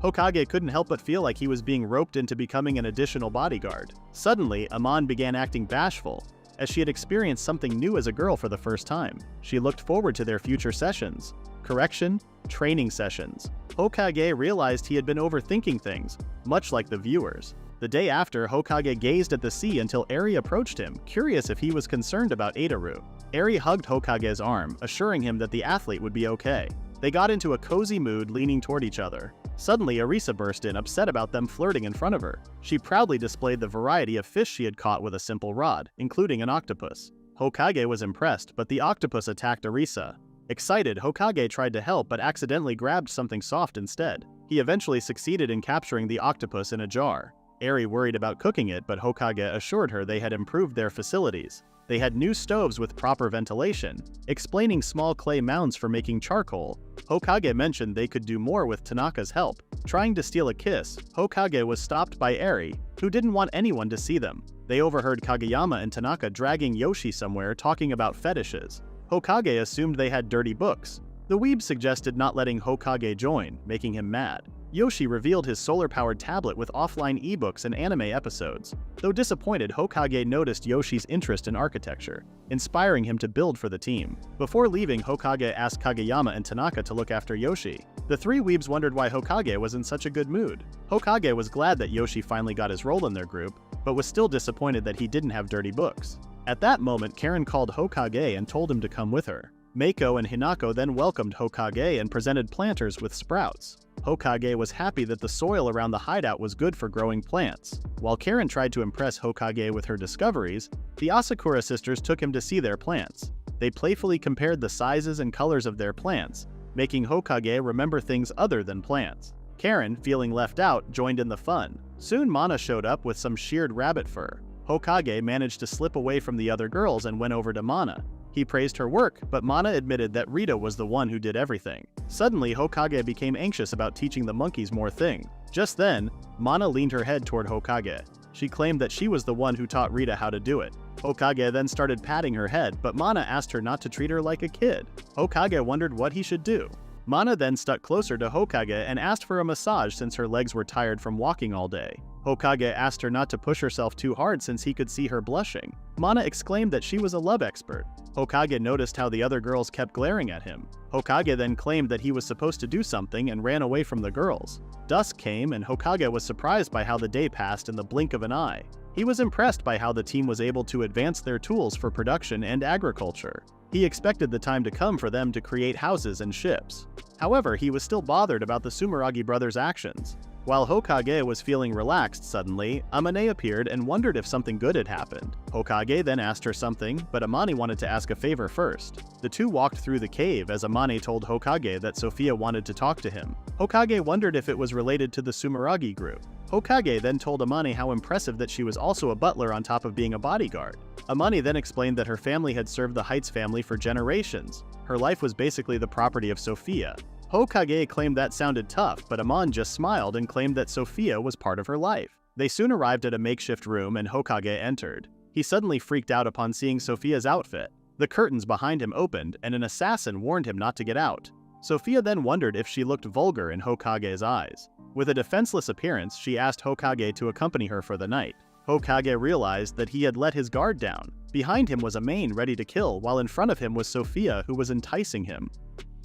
Hokage couldn't help but feel like he was being roped into becoming an additional bodyguard. Suddenly, Amane began acting bashful, as she had experienced something new as a girl for the first time. She looked forward to their future sessions. Correction, training sessions. Hokage realized he had been overthinking things, much like the viewers. The day after, Hokage gazed at the sea until Eri approached him, curious if he was concerned about Edaru. Eri hugged Hokage's arm, assuring him that the athlete would be okay. They got into a cozy mood, leaning toward each other. Suddenly, Arisa burst in, upset about them flirting in front of her. She proudly displayed the variety of fish she had caught with a simple rod, including an octopus. Hokage was impressed, but the octopus attacked Arisa. Excited, Hokage tried to help but accidentally grabbed something soft instead. He eventually succeeded in capturing the octopus in a jar. Eri worried about cooking it, but Hokage assured her they had improved their facilities. They had new stoves with proper ventilation, explaining small clay mounds for making charcoal. Hokage mentioned they could do more with Tanaka's help. Trying to steal a kiss, Hokage was stopped by Eri, who didn't want anyone to see them. They overheard Kageyama and Tanaka dragging Yoshi somewhere talking about fetishes. Hokage assumed they had dirty books. The weeb suggested not letting Hokage join, making him mad. Yoshi revealed his solar-powered tablet with offline ebooks and anime episodes. Though disappointed, Hokage noticed Yoshi's interest in architecture, inspiring him to build for the team. Before leaving, Hokage asked Kageyama and Tanaka to look after Yoshi. The three weebs wondered why Hokage was in such a good mood. Hokage was glad that Yoshi finally got his role in their group, but was still disappointed that he didn't have dirty books. At that moment, Karen called Hokage and told him to come with her. Mako and Hinako then welcomed Hokage and presented planters with sprouts. Hokage was happy that the soil around the hideout was good for growing plants. While Karen tried to impress Hokage with her discoveries, the Asakura sisters took him to see their plants. They playfully compared the sizes and colors of their plants, making Hokage remember things other than plants. Karen, feeling left out, joined in the fun. Soon Mana showed up with some sheared rabbit fur. Hokage managed to slip away from the other girls and went over to Mana. He praised her work, but Mana admitted that Rita was the one who did everything. Suddenly, Hokage became anxious about teaching the monkeys more things. Just then, Mana leaned her head toward Hokage. She claimed that she was the one who taught Rita how to do it. Hokage then started patting her head, but Mana asked her not to treat her like a kid. Hokage wondered what he should do. Mana then stuck closer to Hokage and asked for a massage since her legs were tired from walking all day. Hokage asked her not to push herself too hard since he could see her blushing. Mana exclaimed that she was a love expert. Hokage noticed how the other girls kept glaring at him. Hokage then claimed that he was supposed to do something and ran away from the girls. Dusk came and Hokage was surprised by how the day passed in the blink of an eye. He was impressed by how the team was able to advance their tools for production and agriculture. He expected the time to come for them to create houses and ships. However, he was still bothered about the Sumeragi brothers' actions. While Hokage was feeling relaxed suddenly, Amane appeared and wondered if something good had happened. Hokage then asked her something, but Amane wanted to ask a favor first. The two walked through the cave as Amane told Hokage that Sophia wanted to talk to him. Hokage wondered if it was related to the Sumeragi group. Hokage then told Amane how impressive that she was also a butler on top of being a bodyguard. Amane then explained that her family had served the Heights family for generations. Her life was basically the property of Sophia. Hokage claimed that sounded tough, but Amane just smiled and claimed that Sophia was part of her life. They soon arrived at a makeshift room and Hokage entered. He suddenly freaked out upon seeing Sophia's outfit. The curtains behind him opened and an assassin warned him not to get out. Sophia then wondered if she looked vulgar in Hokage's eyes. With a defenseless appearance, she asked Hokage to accompany her for the night. Hokage realized that he had let his guard down. Behind him was a Mane ready to kill, while in front of him was Sophia, who was enticing him.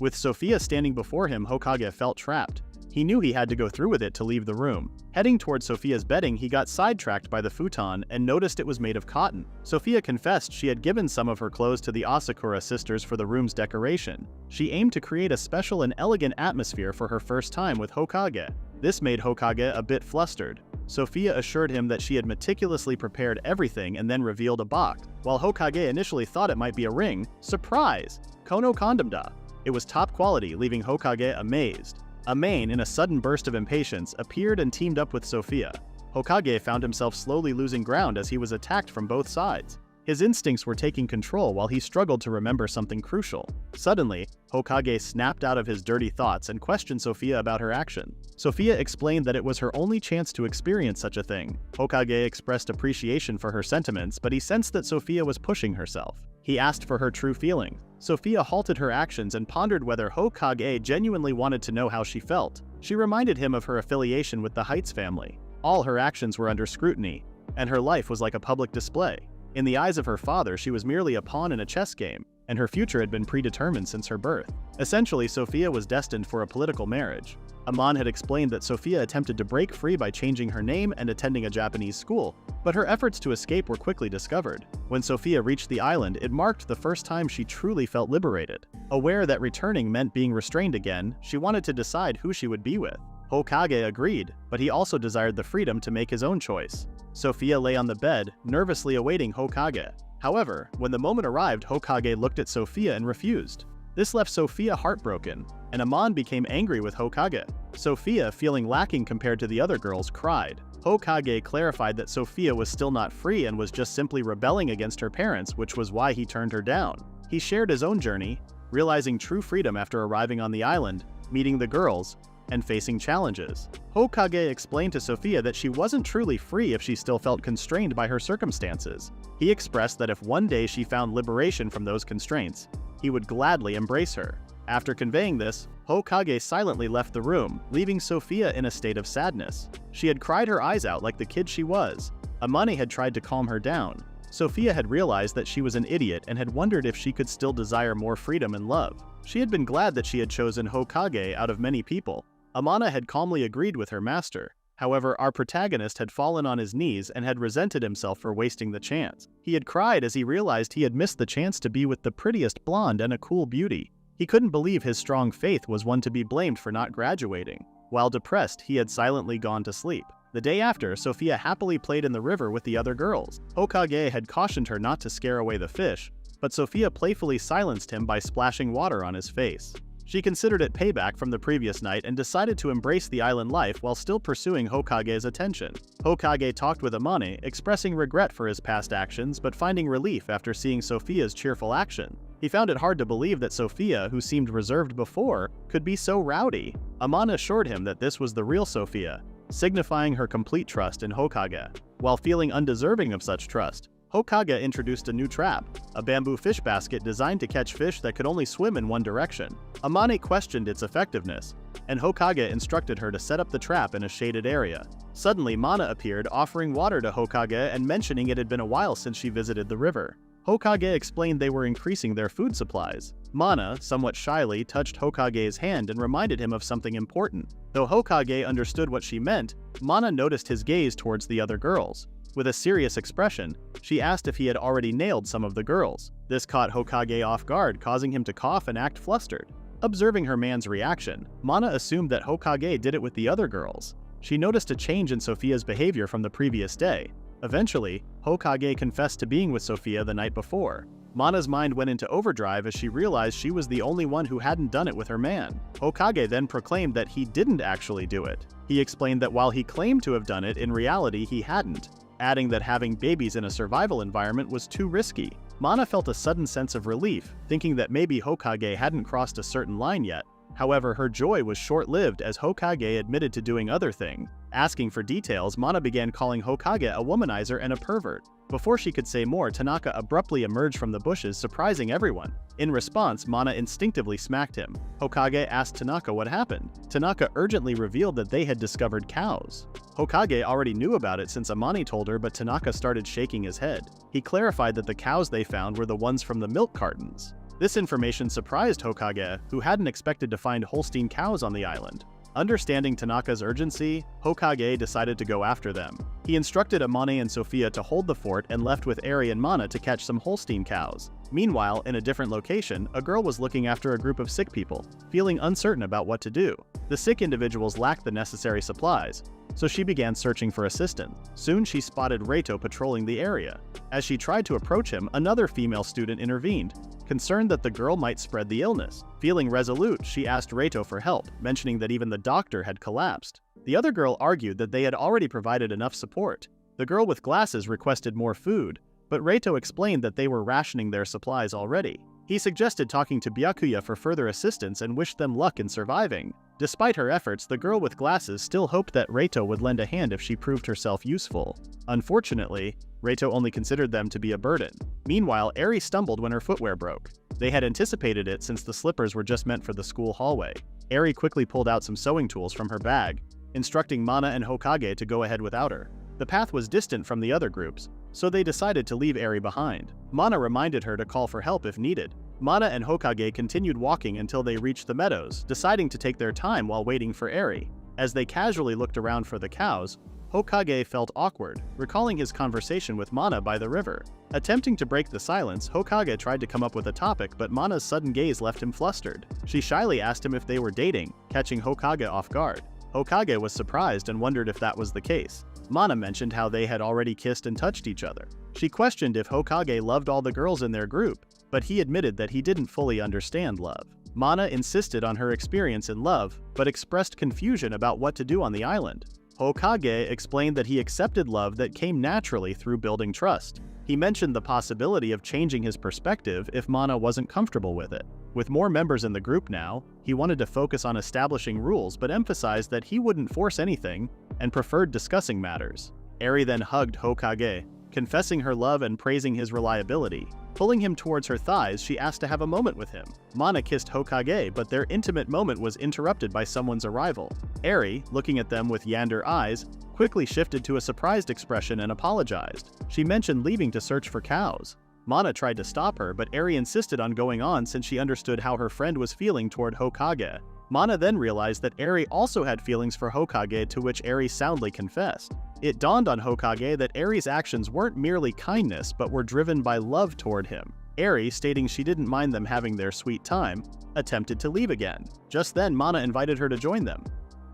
With Sophia standing before him, Hokage felt trapped. He knew he had to go through with it to leave the room. Heading toward Sophia's bedding, he got sidetracked by the futon and noticed it was made of cotton. Sophia confessed she had given some of her clothes to the Asakura sisters for the room's decoration. She aimed to create a special and elegant atmosphere for her first time with Hokage. This made Hokage a bit flustered. Sophia assured him that she had meticulously prepared everything and then revealed a box. While Hokage initially thought it might be a ring, surprise! Kono condom da! It was top quality, leaving Hokage amazed. A Mane, in a sudden burst of impatience, appeared and teamed up with Sophia. Hokage found himself slowly losing ground as he was attacked from both sides. His instincts were taking control while he struggled to remember something crucial. Suddenly, Hokage snapped out of his dirty thoughts and questioned Sophia about her action. Sophia explained that it was her only chance to experience such a thing. Hokage expressed appreciation for her sentiments, but he sensed that Sophia was pushing herself. He asked for her true feelings. Sophia halted her actions and pondered whether Hokage genuinely wanted to know how she felt. She reminded him of her affiliation with the Heights family. All her actions were under scrutiny, and her life was like a public display. In the eyes of her father, she was merely a pawn in a chess game, and her future had been predetermined since her birth. Essentially, Sophia was destined for a political marriage. Amon had explained that Sophia attempted to break free by changing her name and attending a Japanese school, but her efforts to escape were quickly discovered. When Sophia reached the island, it marked the first time she truly felt liberated. Aware that returning meant being restrained again, she wanted to decide who she would be with. Hokage agreed, but he also desired the freedom to make his own choice. Sophia lay on the bed, nervously awaiting Hokage. However, when the moment arrived, Hokage looked at Sophia and refused. This left Sophia heartbroken, and Amon became angry with Hokage. Sophia, feeling lacking compared to the other girls, cried. Hokage clarified that Sophia was still not free and was just simply rebelling against her parents, which was why he turned her down. He shared his own journey, realizing true freedom after arriving on the island, meeting the girls, and facing challenges. Hokage explained to Sophia that she wasn't truly free if she still felt constrained by her circumstances. He expressed that if one day she found liberation from those constraints, he would gladly embrace her. After conveying this, Hokage silently left the room, leaving Sophia in a state of sadness. She had cried her eyes out like the kid she was. Amane had tried to calm her down. Sophia had realized that she was an idiot and had wondered if she could still desire more freedom and love. She had been glad that she had chosen Hokage out of many people. Amana had calmly agreed with her master. However, our protagonist had fallen on his knees and had resented himself for wasting the chance. He had cried as he realized he had missed the chance to be with the prettiest blonde and a cool beauty. He couldn't believe his strong faith was one to be blamed for not graduating. While depressed, he had silently gone to sleep. The day after, Sophia happily played in the river with the other girls. Hokage had cautioned her not to scare away the fish, but Sophia playfully silenced him by splashing water on his face. She considered it payback from the previous night and decided to embrace the island life while still pursuing Hokage's attention. Hokage talked with Amane, expressing regret for his past actions but finding relief after seeing Sophia's cheerful action. He found it hard to believe that Sophia, who seemed reserved before, could be so rowdy. Amane assured him that this was the real Sophia, signifying her complete trust in Hokage. While feeling undeserving of such trust, Hokage introduced a new trap, a bamboo fish basket designed to catch fish that could only swim in one direction. Amane questioned its effectiveness, and Hokage instructed her to set up the trap in a shaded area. Suddenly, Mana appeared, offering water to Hokage and mentioning it had been a while since she visited the river. Hokage explained they were increasing their food supplies. Mana, somewhat shyly, touched Hokage's hand and reminded him of something important. Though Hokage understood what she meant, Mana noticed his gaze towards the other girls. With a serious expression, she asked if he had already nailed some of the girls. This caught Hokage off guard, causing him to cough and act flustered. Observing her man's reaction, Mana assumed that Hokage did it with the other girls. She noticed a change in Sophia's behavior from the previous day. Eventually, Hokage confessed to being with Sophia the night before. Mana's mind went into overdrive as she realized she was the only one who hadn't done it with her man. Hokage then proclaimed that he didn't actually do it. He explained that while he claimed to have done it, in reality he hadn't, adding that having babies in a survival environment was too risky. Mana felt a sudden sense of relief, thinking that maybe Hokage hadn't crossed a certain line yet. However, her joy was short-lived as Hokage admitted to doing other things. Asking for details, Mana began calling Hokage a womanizer and a pervert. Before she could say more, Tanaka abruptly emerged from the bushes, surprising everyone. In response, Mana instinctively smacked him. Hokage asked Tanaka what happened. Tanaka urgently revealed that they had discovered cows. Hokage already knew about it since Amani told her, but Tanaka started shaking his head. He clarified that the cows they found were the ones from the milk cartons. This information surprised Hokage, who hadn't expected to find Holstein cows on the island. Understanding Tanaka's urgency, Hokage decided to go after them. He instructed Amane and Sophia to hold the fort and left with Eri and Mana to catch some Holstein cows. Meanwhile, in a different location, a girl was looking after a group of sick people, feeling uncertain about what to do. The sick individuals lacked the necessary supplies, so she began searching for assistance. Soon she spotted Reito patrolling the area. As she tried to approach him, another female student intervened, concerned that the girl might spread the illness. Feeling resolute, she asked Reito for help, mentioning that even the doctor had collapsed. The other girl argued that they had already provided enough support. The girl with glasses requested more food, but Reito explained that they were rationing their supplies already. He suggested talking to Byakuya for further assistance and wished them luck in surviving. Despite her efforts, the girl with glasses still hoped that Reito would lend a hand if she proved herself useful. Unfortunately, Reito only considered them to be a burden. Meanwhile, Eri stumbled when her footwear broke. They had anticipated it since the slippers were just meant for the school hallway. Eri quickly pulled out some sewing tools from her bag, instructing Mana and Hokage to go ahead without her. The path was distant from the other groups, so they decided to leave Eri behind. Mana reminded her to call for help if needed. Mana and Hokage continued walking until they reached the meadows, deciding to take their time while waiting for Eri. As they casually looked around for the cows, Hokage felt awkward, recalling his conversation with Mana by the river. Attempting to break the silence, Hokage tried to come up with a topic, but Mana's sudden gaze left him flustered. She shyly asked him if they were dating, catching Hokage off guard. Hokage was surprised and wondered if that was the case. Mana mentioned how they had already kissed and touched each other. She questioned if Hokage loved all the girls in their group, but he admitted that he didn't fully understand love. Mana insisted on her experience in love, but expressed confusion about what to do on the island. Hokage explained that he accepted love that came naturally through building trust. He mentioned the possibility of changing his perspective if Mana wasn't comfortable with it. With more members in the group now, he wanted to focus on establishing rules but emphasized that he wouldn't force anything and preferred discussing matters. Eri then hugged Hokage, confessing her love and praising his reliability. Pulling him towards her thighs, she asked to have a moment with him. Mana kissed Hokage, but their intimate moment was interrupted by someone's arrival. Eri, looking at them with yander eyes, quickly shifted to a surprised expression and apologized. She mentioned leaving to search for cows. Mana tried to stop her, but Eri insisted on going on since she understood how her friend was feeling toward Hokage. Mana then realized that Eri also had feelings for Hokage, to which Eri soundly confessed. It dawned on Hokage that Eri's actions weren't merely kindness but were driven by love toward him. Eri, stating she didn't mind them having their sweet time, attempted to leave again. Just then, Mana invited her to join them.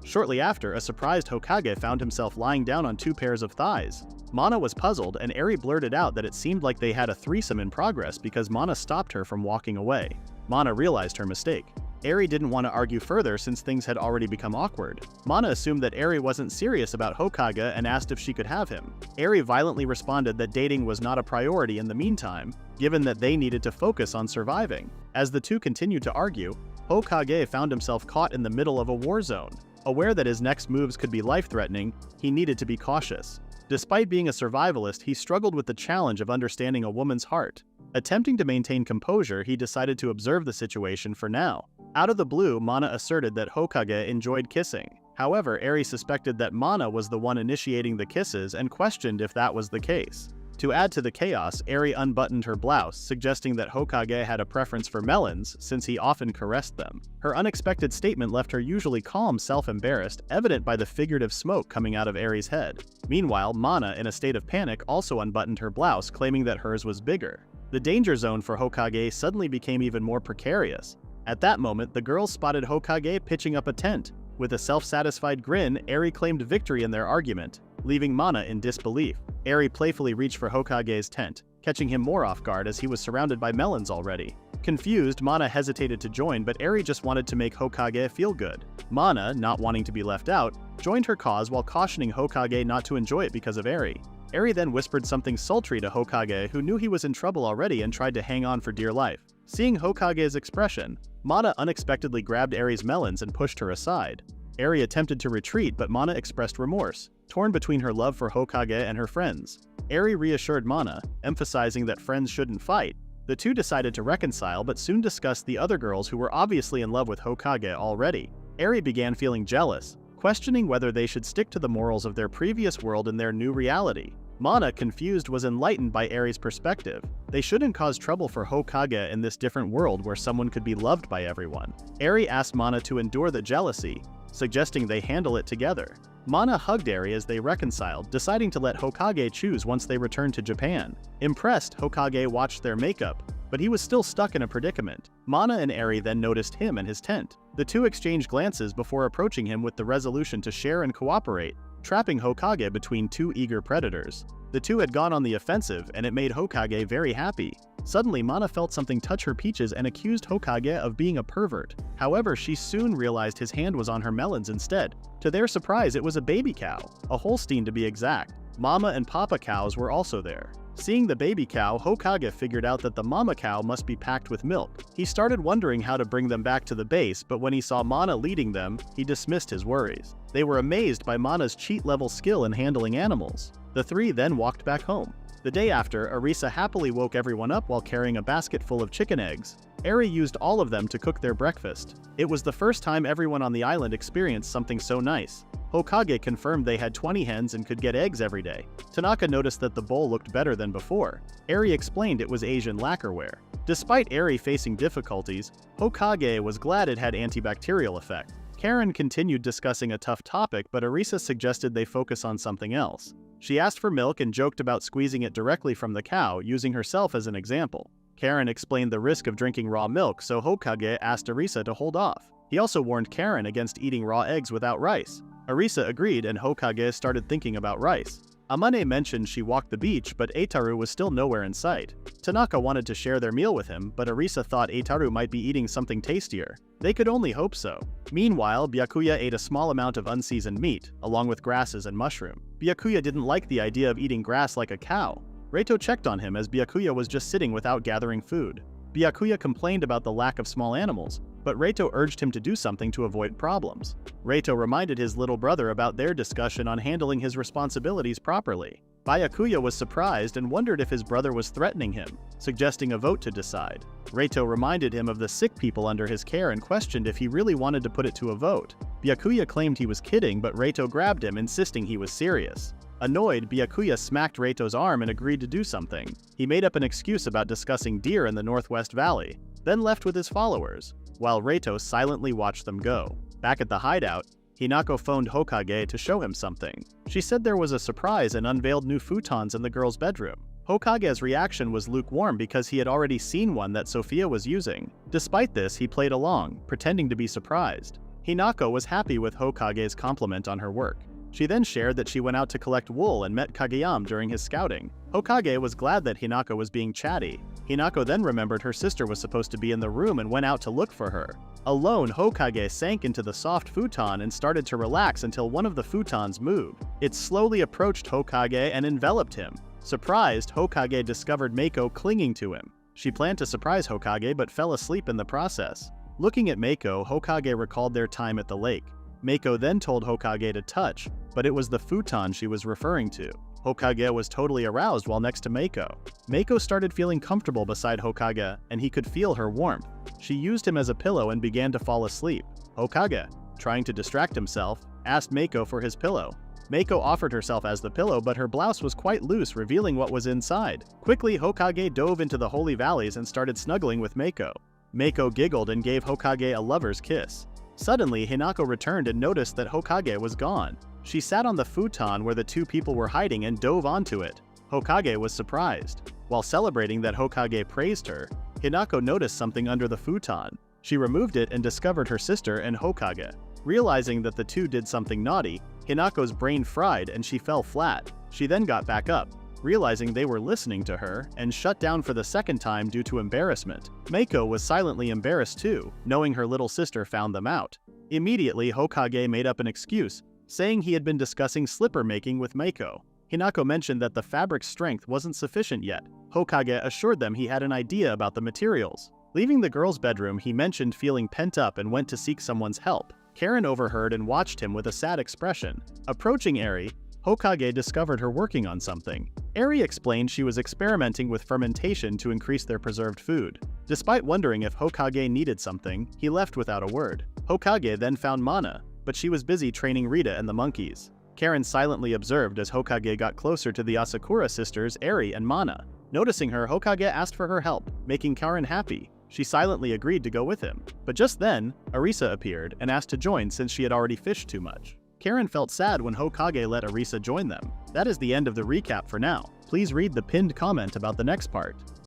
Shortly after, a surprised Hokage found himself lying down on two pairs of thighs. Mana was puzzled, and Eri blurted out that it seemed like they had a threesome in progress because Mana stopped her from walking away. Mana realized her mistake. Eri didn't want to argue further since things had already become awkward. Mana assumed that Eri wasn't serious about Hokage and asked if she could have him. Eri violently responded that dating was not a priority in the meantime, given that they needed to focus on surviving. As the two continued to argue, Hokage found himself caught in the middle of a war zone. Aware that his next moves could be life-threatening, he needed to be cautious. Despite being a survivalist, he struggled with the challenge of understanding a woman's heart. Attempting to maintain composure, he decided to observe the situation for now. Out of the blue, Mana asserted that Hokage enjoyed kissing. However, Eri suspected that Mana was the one initiating the kisses and questioned if that was the case. To add to the chaos, Eri unbuttoned her blouse, suggesting that Hokage had a preference for melons since he often caressed them. Her unexpected statement left her usually calm self embarrassed, evident by the figurative smoke coming out of Eri's head. Meanwhile, Mana, in a state of panic, also unbuttoned her blouse, claiming that hers was bigger. The danger zone for Hokage suddenly became even more precarious. At that moment, the girls spotted Hokage pitching up a tent. With a self-satisfied grin, Eri claimed victory in their argument, leaving Mana in disbelief. Eri playfully reached for Hokage's tent, catching him more off guard as he was surrounded by melons already. Confused, Mana hesitated to join, but Eri just wanted to make Hokage feel good. Mana, not wanting to be left out, joined her cause while cautioning Hokage not to enjoy it because of Eri. Eri then whispered something sultry to Hokage, who knew he was in trouble already and tried to hang on for dear life. Seeing Hokage's expression, Mana unexpectedly grabbed Eri's melons and pushed her aside. Eri attempted to retreat, but Mana expressed remorse, torn between her love for Hokage and her friends. Eri reassured Mana, emphasizing that friends shouldn't fight. The two decided to reconcile but soon discussed the other girls who were obviously in love with Hokage already. Eri began feeling jealous, questioning whether they should stick to the morals of their previous world in their new reality. Mana, confused, was enlightened by Eri's perspective. They shouldn't cause trouble for Hokage in this different world where someone could be loved by everyone. Eri asked Mana to endure the jealousy, suggesting they handle it together. Mana hugged Eri as they reconciled, deciding to let Hokage choose once they returned to Japan. Impressed, Hokage watched their makeup, but he was still stuck in a predicament. Mana and Eri then noticed him and his tent. The two exchanged glances before approaching him with the resolution to share and cooperate, trapping Hokage between two eager predators. The two had gone on the offensive, and it made Hokage very happy. Suddenly, Mana felt something touch her peaches and accused Hokage of being a pervert. However, she soon realized his hand was on her melons instead. To their surprise, it was a baby cow, a Holstein to be exact. Mama and Papa cows were also there. Seeing the baby cow, Hokage figured out that the mama cow must be packed with milk. He started wondering how to bring them back to the base, but when he saw Mana leading them, he dismissed his worries. They were amazed by Mana's cheat-level skill in handling animals. The three then walked back home. The day after, Arisa happily woke everyone up while carrying a basket full of chicken eggs. Eri used all of them to cook their breakfast. It was the first time everyone on the island experienced something so nice. Hokage confirmed they had 20 hens and could get eggs every day. Tanaka noticed that the bowl looked better than before. Eri explained it was Asian lacquerware. Despite Eri facing difficulties, Hokage was glad it had antibacterial effect. Karen continued discussing a tough topic, but Arisa suggested they focus on something else. She asked for milk and joked about squeezing it directly from the cow, using herself as an example. Karen explained the risk of drinking raw milk, so Hokage asked Arisa to hold off. He also warned Karen against eating raw eggs without rice. Arisa agreed, and Hokage started thinking about rice. Amane mentioned she walked the beach, but Eitaru was still nowhere in sight. Tanaka wanted to share their meal with him, but Arisa thought Eitaru might be eating something tastier. They could only hope so. Meanwhile, Byakuya ate a small amount of unseasoned meat, along with grasses and mushroom. Byakuya didn't like the idea of eating grass like a cow. Reito checked on him as Byakuya was just sitting without gathering food. Byakuya complained about the lack of small animals, but Reito urged him to do something to avoid problems. Reito reminded his little brother about their discussion on handling his responsibilities properly. Byakuya was surprised and wondered if his brother was threatening him, suggesting a vote to decide. Reito reminded him of the sick people under his care and questioned if he really wanted to put it to a vote. Byakuya claimed he was kidding, but Reito grabbed him, insisting he was serious. Annoyed, Byakuya smacked Reito's arm and agreed to do something. He made up an excuse about discussing deer in the Northwest Valley, then left with his followers, while Reito silently watched them go. Back at the hideout, Hinako phoned Hokage to show him something. She said there was a surprise and unveiled new futons in the girl's bedroom. Hokage's reaction was lukewarm because he had already seen one that Sophia was using. Despite this, he played along, pretending to be surprised. Hinako was happy with Hokage's compliment on her work. She then shared that she went out to collect wool and met Kageyam during his scouting. Hokage was glad that Hinako was being chatty. Hinako then remembered her sister was supposed to be in the room and went out to look for her. Alone, Hokage sank into the soft futon and started to relax until one of the futons moved. It slowly approached Hokage and enveloped him. Surprised, Hokage discovered Mako clinging to him. She planned to surprise Hokage but fell asleep in the process. Looking at Mako, Hokage recalled their time at the lake. Mako then told Hokage to touch, but it was the futon she was referring to. Hokage was totally aroused while next to Mako. Mako started feeling comfortable beside Hokage, and he could feel her warmth. She used him as a pillow and began to fall asleep. Hokage, trying to distract himself, asked Mako for his pillow. Mako offered herself as the pillow, but her blouse was quite loose, revealing what was inside. Quickly, Hokage dove into the Holy Valleys and started snuggling with Mako. Mako giggled and gave Hokage a lover's kiss. Suddenly, Hinako returned and noticed that Hokage was gone. She sat on the futon where the two people were hiding and dove onto it. Hokage was surprised. While celebrating that Hokage praised her, Hinako noticed something under the futon. She removed it and discovered her sister and Hokage. Realizing that the two did something naughty, Hinako's brain fried and she fell flat. She then got back up, realizing they were listening to her, and shut down for the second time due to embarrassment. Mako was silently embarrassed too, knowing her little sister found them out. Immediately, Hokage made up an excuse, saying he had been discussing slipper making with Mako. Hinako mentioned that the fabric's strength wasn't sufficient yet. Hokage assured them he had an idea about the materials. Leaving the girl's bedroom, he mentioned feeling pent up and went to seek someone's help. Karen overheard and watched him with a sad expression. Approaching Eri, Hokage discovered her working on something. Eri explained she was experimenting with fermentation to increase their preserved food. Despite wondering if Hokage needed something, he left without a word. Hokage then found Mana, but she was busy training Rita and the monkeys. Karen silently observed as Hokage got closer to the Asakura sisters Eri and Mana. Noticing her, Hokage asked for her help, making Karen happy. She silently agreed to go with him. But just then, Arisa appeared and asked to join since she had already fished too much. Karen felt sad when Hokage let Arisa join them. That is the end of the recap for now. Please read the pinned comment about the next part.